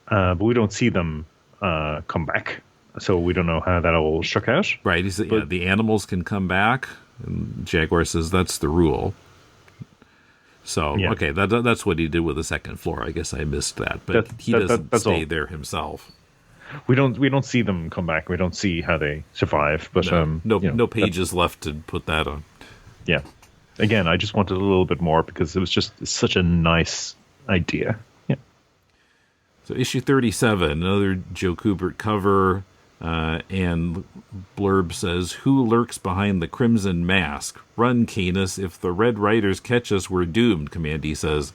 But we don't see them come back, so we don't know how that all shook out. Right. He said, the animals can come back. And Jaguar says that's the rule. So, yeah. Okay, that's what he did with the second floor. I guess I missed that, but he doesn't stay there himself. We don't see them come back. We don't see how they survive. But no pages left to put that on. Yeah. Again, I just wanted a little bit more because it was just such a nice idea. Yeah. So issue 37, another Joe Kubert cover, and blurb says, "Who lurks behind the crimson mask? Run, Canis. If the Red Riders catch us, we're doomed," Kamandi says.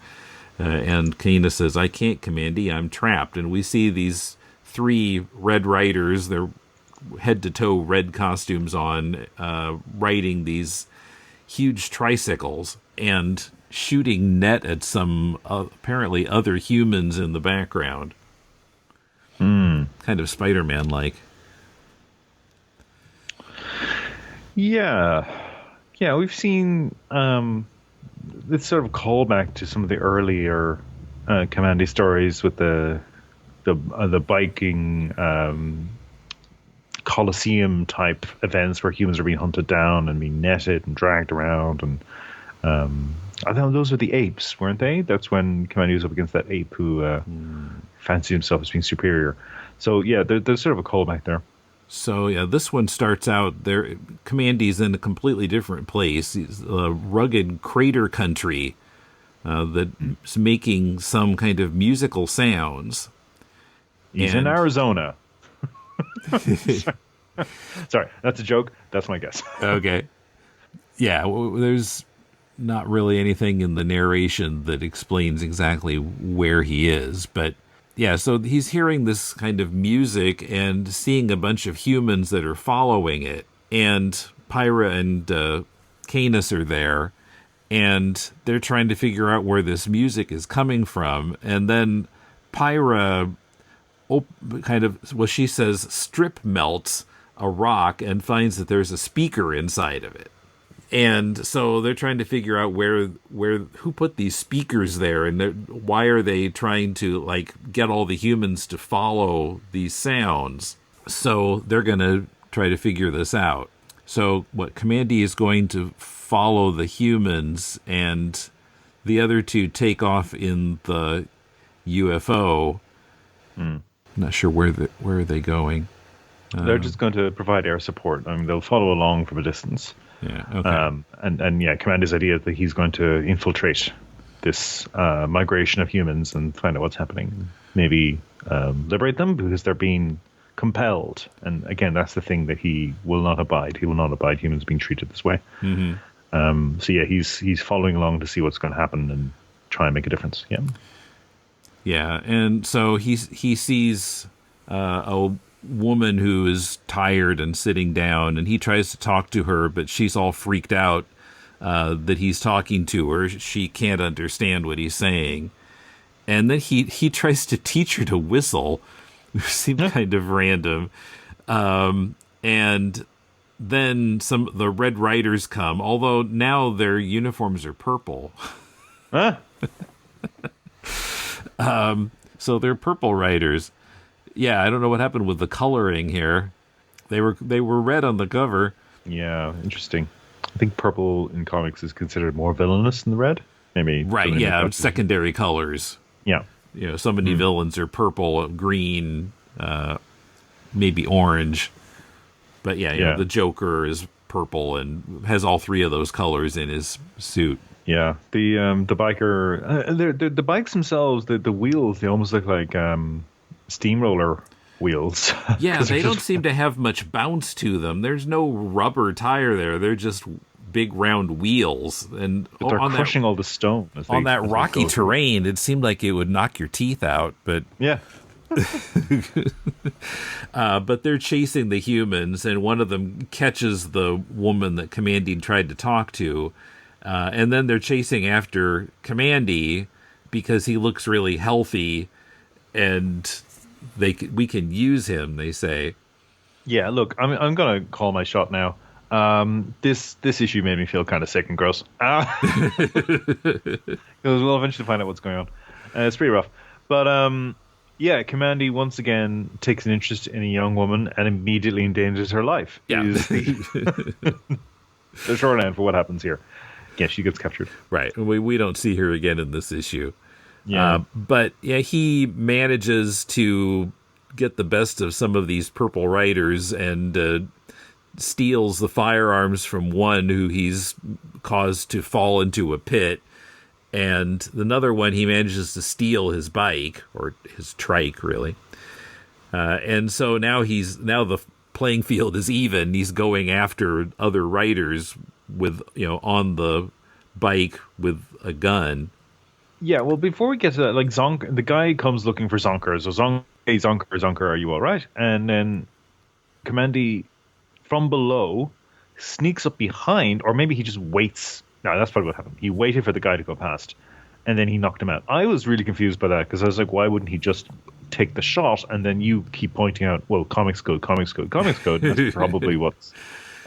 And Canis says, "I can't, Kamandi. I'm trapped." And we see these 3 Red Riders, their head-to-toe red costumes on, riding these huge tricycles and shooting net at some apparently other humans in the background. Kind of Spider-Man-like. Yeah, we've seen this sort of callback to some of the earlier Kamandi stories with the biking Colosseum type events where humans are being hunted down and being netted and dragged around, and I thought those were the apes, weren't they? That's when Kamandi was up against that ape who fancied himself as being superior. So yeah, there's sort of a callback there. So yeah, this one starts out there. Kamandi's in a completely different place. He's a rugged crater country that's making some kind of musical sounds. He's in Arizona. Sorry, that's a joke. That's my guess. Okay. Yeah, there's not really anything in the narration that explains exactly where he is, but yeah, so he's hearing this kind of music and seeing a bunch of humans that are following it, and Pyra and Canis are there, and they're trying to figure out where this music is coming from, and then Pyra she says strip melts a rock and finds that there's a speaker inside of it. And so they're trying to figure out who put these speakers there, and why are they trying to like get all the humans to follow these sounds. So they're going to try to figure this out. So what Kamandi is going to follow the humans, and the other 2 take off in the UFO. I'm not sure where are they going. They're just going to provide air support. I mean, they'll follow along from a distance. Yeah. Okay. And yeah, Kamandi's idea that he's going to infiltrate this migration of humans and find out what's happening. Maybe liberate them because they're being compelled. And again, that's the thing that he will not abide. He will not abide humans being treated this way. Mm-hmm. So yeah, he's following along to see what's going to happen and try and make a difference. Yeah. Yeah, and so he sees a woman who is tired and sitting down, and he tries to talk to her, but she's all freaked out that he's talking to her. She can't understand what he's saying. And then he tries to teach her to whistle, which seemed kind of random. And then the Red Riders come, although now their uniforms are purple. Huh? So they're purple riders. Yeah, I don't know what happened with the coloring here. They were red on the cover. Yeah, interesting. I think purple in comics is considered more villainous than the red. Maybe. Right, yeah, secondary colors. Yeah. You know, so many villains are purple, green, maybe orange. But yeah, you know, the Joker is purple and has all 3 of those colors in his suit. Yeah, the biker, the bikes themselves, the wheels, they almost look like steamroller wheels. Yeah, they don't seem to have much bounce to them. There's no rubber tire there. They're just big round wheels, and But they're on crushing all the stone. on that rocky terrain. It seemed like it would knock your teeth out, but Yeah. but they're chasing the humans, and one of them catches the woman that Kamandi tried to talk to, and then they're chasing after Kamandi because he looks really healthy, and we can use him, they say. Yeah, look, I'm gonna call my shot now. This issue made me feel kind of sick and gross. Because we'll eventually find out what's going on. It's pretty rough, but yeah, Kamandi once again takes an interest in a young woman and immediately endangers her life. Yeah, Is the shorthand for what happens here. Yeah, she gets captured. Right. We don't see her again in this issue. Yeah, but yeah, he manages to get the best of some of these purple riders and steals the firearms from one who he's caused to fall into a pit, and another one he manages to steal his bike, or his trike really, and so now the playing field is even. He's going after other riders with on the bike with a gun. Yeah, well, before we get to that, like Zonker, the guy comes looking for Zonker. So Zonker, are you all right? And then Kamandi from below sneaks up behind, or maybe he just waits. No, that's probably what happened. He waited for the guy to go past, and then he knocked him out. I was really confused by that because I was like, why wouldn't he just take the shot? And then you keep pointing out, well, comics code. That's probably what's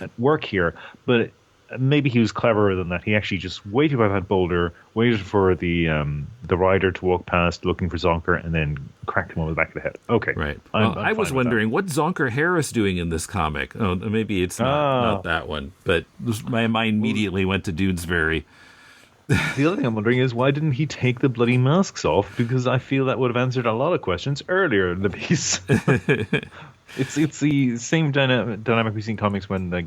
at work here. But maybe he was cleverer than that. He actually just waited by that boulder, waited for the rider to walk past looking for Zonker, and then cracked him on the back of the head. Okay. Right. I was wondering, what's Zonker Harris doing in this comic? Oh, maybe it's not that one. But my mind immediately went to Dudesbury. The other thing I'm wondering is, why didn't he take the bloody masks off? Because I feel that would have answered a lot of questions earlier in the piece. It's the same dynamic we see in comics when, like,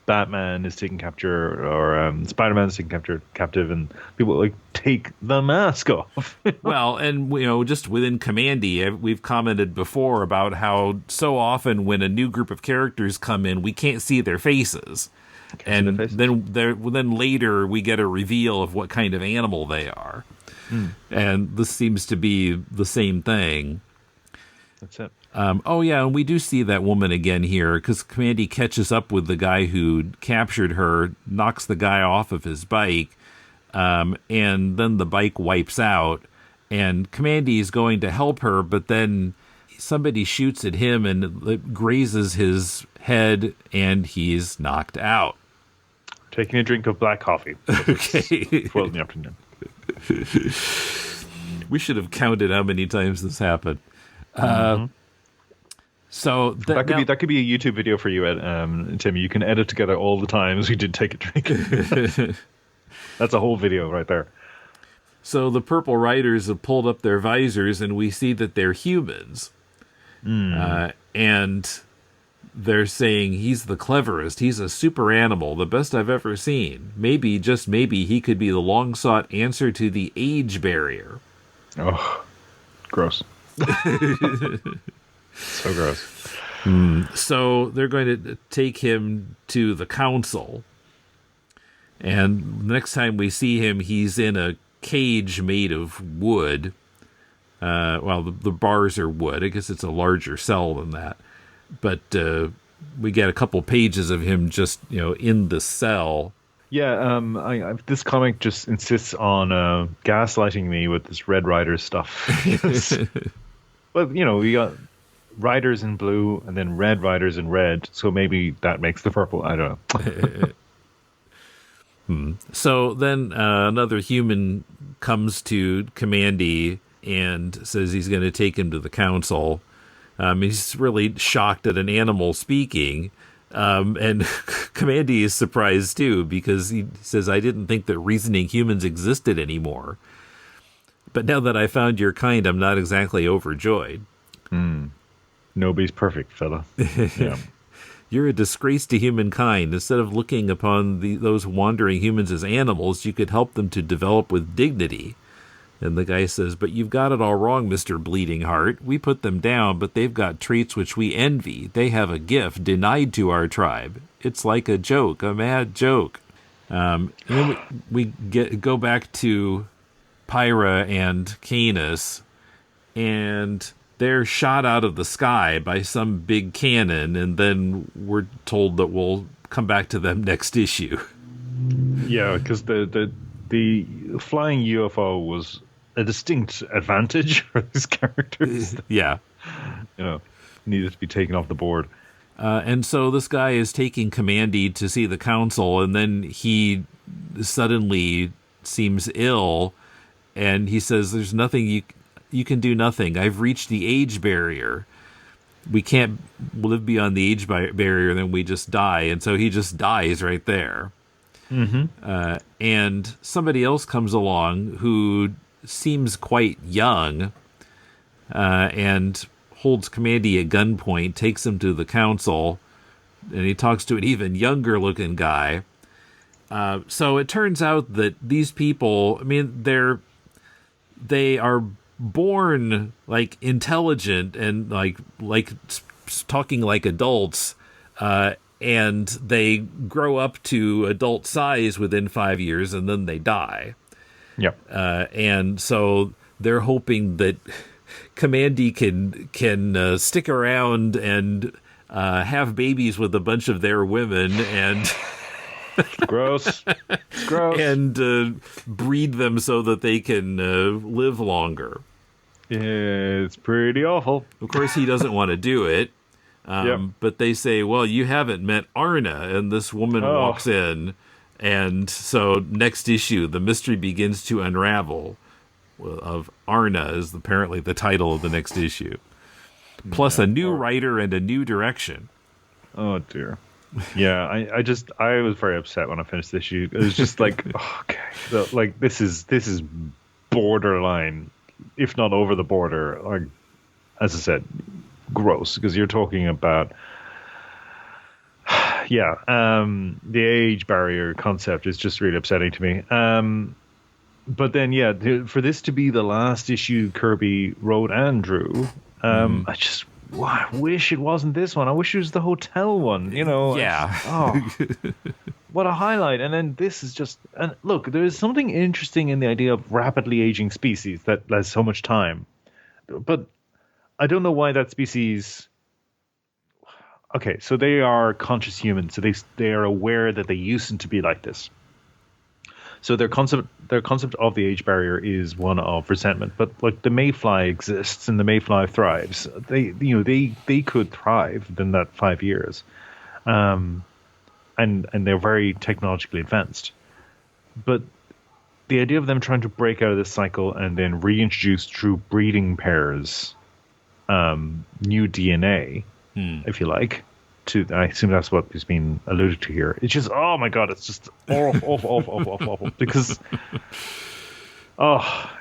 Batman is taken capture, or Spider-Man is taken captive, and people like take the mask off. Well, and just within Kamandi, we've commented before about how so often when a new group of characters come in, we can't see their faces, and then later we get a reveal of what kind of animal they are, and this seems to be the same thing. That's it. And we do see that woman again here, because Kamandi catches up with the guy who captured her, knocks the guy off of his bike, and then the bike wipes out, and Kamandi is going to help her, but then somebody shoots at him and it grazes his head, and he's knocked out. Taking a drink of black coffee. Okay. 12 in the afternoon. We should have counted how many times this happened. So that could be a YouTube video for you, Tim. You can edit together all the times we did take a drink. That's a whole video right there. So the Purple Riders have pulled up their visors, and we see that they're humans. And they're saying he's the cleverest. He's a super animal, the best I've ever seen. Maybe, just maybe, he could be the long-sought answer to the age barrier. Oh, gross. So gross. So they're going to take him to the council. And the next time we see him, he's in a cage made of wood. The bars are wood. I guess it's a larger cell than that. But we get a couple pages of him just, in the cell. Yeah, this comic just insists on gaslighting me with this Red Rider stuff. But, we got riders in blue and then red riders in red, so maybe that makes the purple. I don't know. So then another human comes to Kamandi and says he's going to take him to the council. He's really shocked at an animal speaking, and Kamandi is surprised too, because he says, I didn't think that reasoning humans existed anymore. But now that I found your kind, I'm not exactly overjoyed. Nobody's perfect, fella. Yeah. You're a disgrace to humankind. Instead of looking upon those wandering humans as animals, you could help them to develop with dignity. And the guy says, but you've got it all wrong, Mr. Bleeding Heart. We put them down, but they've got traits which we envy. They have a gift denied to our tribe. It's like a joke, a mad joke. And then we go back to Pyra and Canis, and they're shot out of the sky by some big cannon, and then we're told that we'll come back to them next issue. Yeah, because the flying UFO was a distinct advantage for these characters. Yeah. Needed to be taken off the board. And so this guy is taking Kamandi to see the council, and then he suddenly seems ill, and he says, "There's nothing you can do. Nothing. I've reached the age barrier. We can't live beyond the age barrier, and then we just die." And so he just dies right there. Mm-hmm. And somebody else comes along who seems quite young, and holds Kamandi at gunpoint, takes him to the council, and he talks to an even younger looking guy. So it turns out that these people, I mean, they are born like intelligent and like talking like adults, and they grow up to adult size within 5 years, and then they die. Yep. And so they're hoping that Kamandi can stick around and have babies with a bunch of their women and gross, it's gross, and breed them so that they can live longer. Yeah, it's pretty awful. Of course, he doesn't want to do it, but they say, "Well, you haven't met Arna," and this woman walks in, and so next issue, the mystery begins to unravel. Of Arna is apparently the title of the next issue. Plus a new writer and a new direction. Oh dear. Yeah, I was very upset when I finished this issue. It was just like, okay, this is borderline, if not over the border. Like, as I said, gross, because you're talking about, the age barrier concept is just really upsetting to me. But then, for this to be the last issue Kirby wrote and drew, I just wish it wasn't this one. I wish it was the hotel one, Yeah. What a highlight. And then this is just... And look, there is something interesting in the idea of rapidly aging species that has so much time. But I don't know why that species... Okay, so they are conscious humans, so they are aware that they used to be like this. So their concept of the age barrier is one of resentment. But like the mayfly exists and the mayfly thrives. They could thrive within that 5 years, and they're very technologically advanced. But the idea of them trying to break out of this cycle and then reintroduce through breeding pairs, new DNA, if you like. I assume that's what is being alluded to here. It's just, oh my god, it's just awful. Because,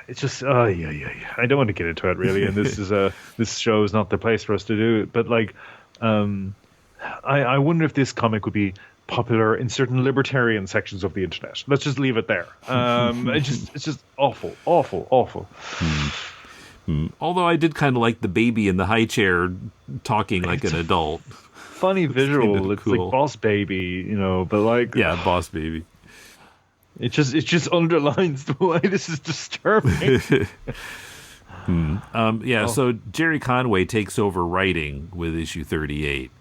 it's just, yeah. I don't want to get into it really, and this show is not the place for us to do it. But like, I wonder if this comic would be popular in certain libertarian sections of the internet. Let's just leave it there. It's just awful. Although I did kind of like the baby in the high chair talking like an adult. Funny visual. It's cool. like Boss Baby, but like... Yeah, Boss Baby. It just underlines the way this is disturbing. So Jerry Conway takes over writing with issue 38.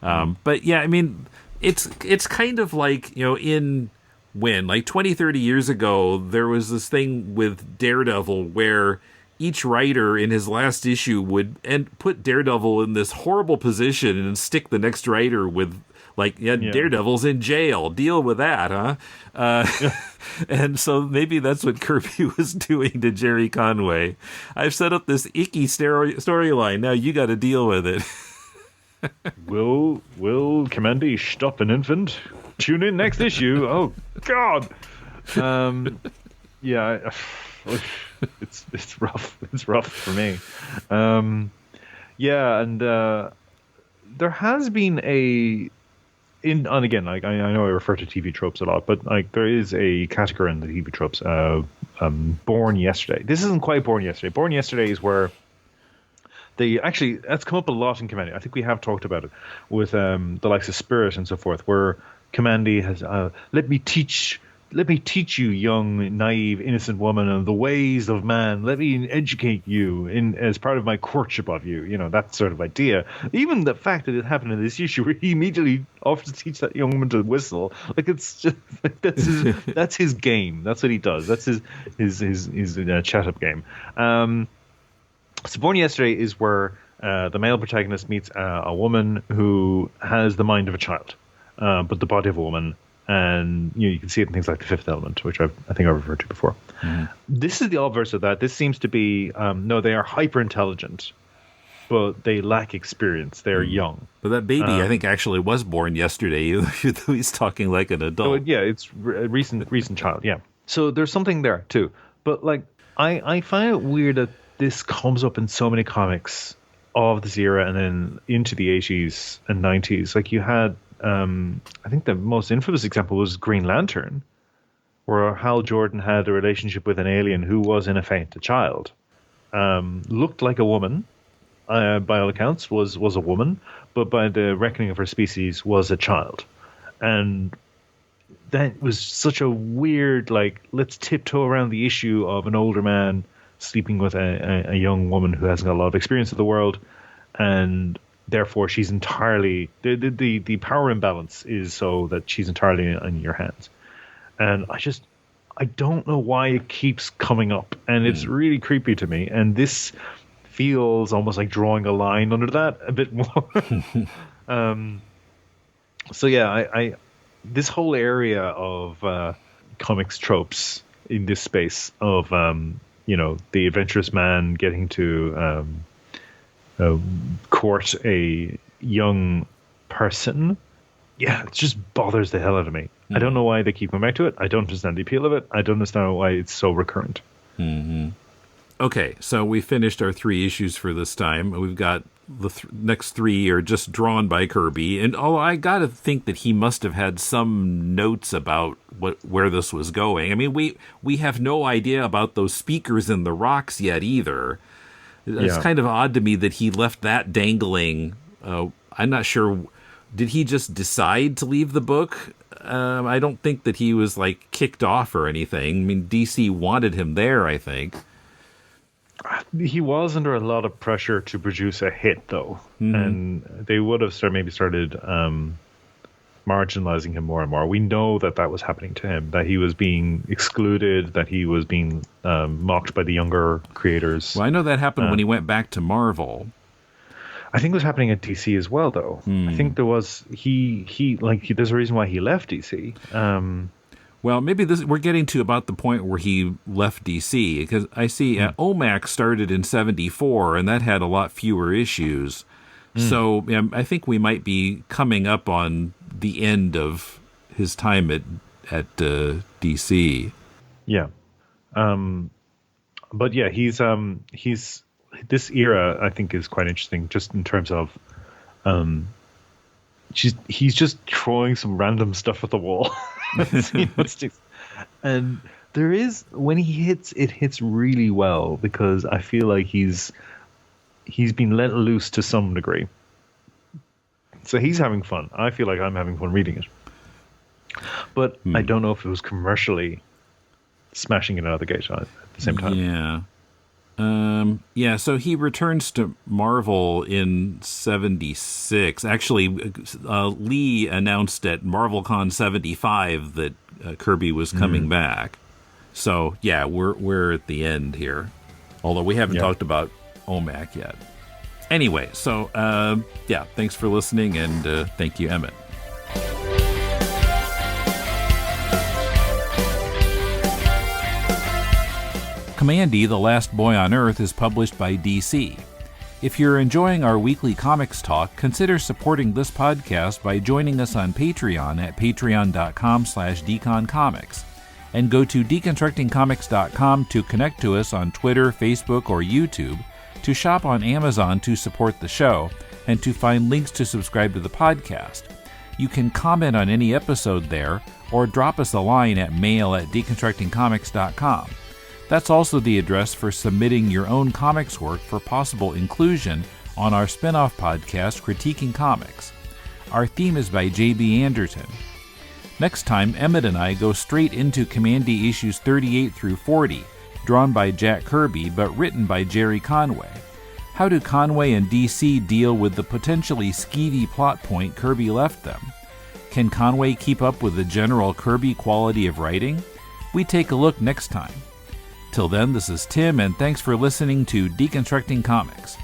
But yeah, I mean, it's kind of like, like 20, 30 years ago, there was this thing with Daredevil where each writer in his last issue would put Daredevil in this horrible position and stick the next writer with, Daredevil's in jail. Deal with that, huh? And so maybe that's what Kirby was doing to Jerry Conway. I've set up this icky storyline. Now you got to deal with it. Will Kamandi stop an infant? Tune in next issue. Oh, God. It's rough. It's rough for me. There has been and again, like I know I refer to TV tropes a lot, but like there is a category in the TV tropes. Born Yesterday. This isn't quite Born Yesterday. Born Yesterday is where that's come up a lot in Kamandi. I think we have talked about it with the likes of Spirit and so forth, where Kamandi has let me teach you, young, naive, innocent woman, of the ways of man. Let me educate you as part of my courtship of you. You know, that sort of idea. Even the fact that it happened in this issue where he immediately offers to teach that young woman to whistle, like it's just like, that's his game. That's what he does. That's his chat up game. So Born Yesterday is where the male protagonist meets a woman who has the mind of a child, but the body of a woman. And you can see it in things like The Fifth Element, which I think I referred to before. Mm. This is the obverse of that. This seems to be, no, they are hyper intelligent, but they lack experience. They're young. But that baby, I think, actually was born yesterday. He's talking like an adult. Oh, yeah, it's a recent child. Yeah. So there's something there too. But like, I find it weird that this comes up in so many comics of this era and then into the 80s and 90s. Like you had. I think the most infamous example was Green Lantern, where Hal Jordan had a relationship with an alien who was, in effect, a child. Looked like a woman, by all accounts, was a woman, but by the reckoning of her species, was a child. And that was such a weird, like, let's tiptoe around the issue of an older man sleeping with a young woman who hasn't got a lot of experience of the world, and therefore she's entirely the power imbalance is so that she's entirely in your hands. And I don't know why it keeps coming up, and it's really creepy to me, and this feels almost like drawing a line under that a bit more. So yeah, I this whole area of comics tropes in this space of the adventurous man getting to court a young person, yeah, it just bothers the hell out of me. I don't know why they keep coming back to it. I don't understand the appeal of it. I don't understand why it's so recurrent. Mm-hmm. Okay, so we finished our 3 issues for this time. We've got the next 3 are just drawn by Kirby, and I gotta think that he must have had some notes about where this was going. I mean, we have no idea about those speakers in the rocks yet either. It's kind of odd to me that he left that dangling. I'm not sure. Did he just decide to leave the book? I don't think that he was like kicked off or anything. I mean, DC wanted him there, I think. He was under a lot of pressure to produce a hit, though. Mm-hmm. And they would have started marginalizing him more and more. We know that was happening to him, that he was being excluded, that he was being mocked by the younger creators. Well, I know that happened when he went back to Marvel. I think it was happening at DC as well, though. I think there was there's a reason why he left DC. Well, maybe we're getting to about the point where he left DC, because I see OMAC started in 1974, and that had a lot fewer issues. So I think we might be coming up on the end of his time at DC. Yeah. But yeah, he's this era, I think, is quite interesting just in terms of he's just throwing some random stuff at the wall. And there is, when he hits, it hits really well, because I feel like he's been let loose to some degree. So he's having fun. I feel like I'm having fun reading it. But I don't know if it was commercially smashing it out of the gate at the same time. Yeah. So he returns to Marvel in 1976. Actually, Lee announced at MarvelCon 75 that Kirby was coming back. So yeah, we're at the end here. Although we haven't talked about OMAC yet. Anyway, so thanks for listening, and thank you, Emmet. Kamandi, The Last Boy on Earth is published by DC. If you're enjoying our weekly comics talk, consider supporting this podcast by joining us on Patreon at patreon.com/deconcomics. And go to deconstructingcomics.com to connect to us on Twitter, Facebook, or YouTube, to shop on Amazon to support the show, and to find links to subscribe to the podcast. You can comment on any episode there, or drop us a line at mail@deconstructingcomics.com. That's also the address for submitting your own comics work for possible inclusion on our spin-off podcast, Critiquing Comics. Our theme is by J.B. Anderton. Next time, Emmet and I go straight into Kamandi issues 38 through 40, drawn by Jack Kirby but written by Jerry Conway. How do Conway and DC deal with the potentially skeevy plot point Kirby left them? Can Conway keep up with the general Kirby quality of writing? We take a look next time. Till then, this is Tim, and thanks for listening to Deconstructing Comics.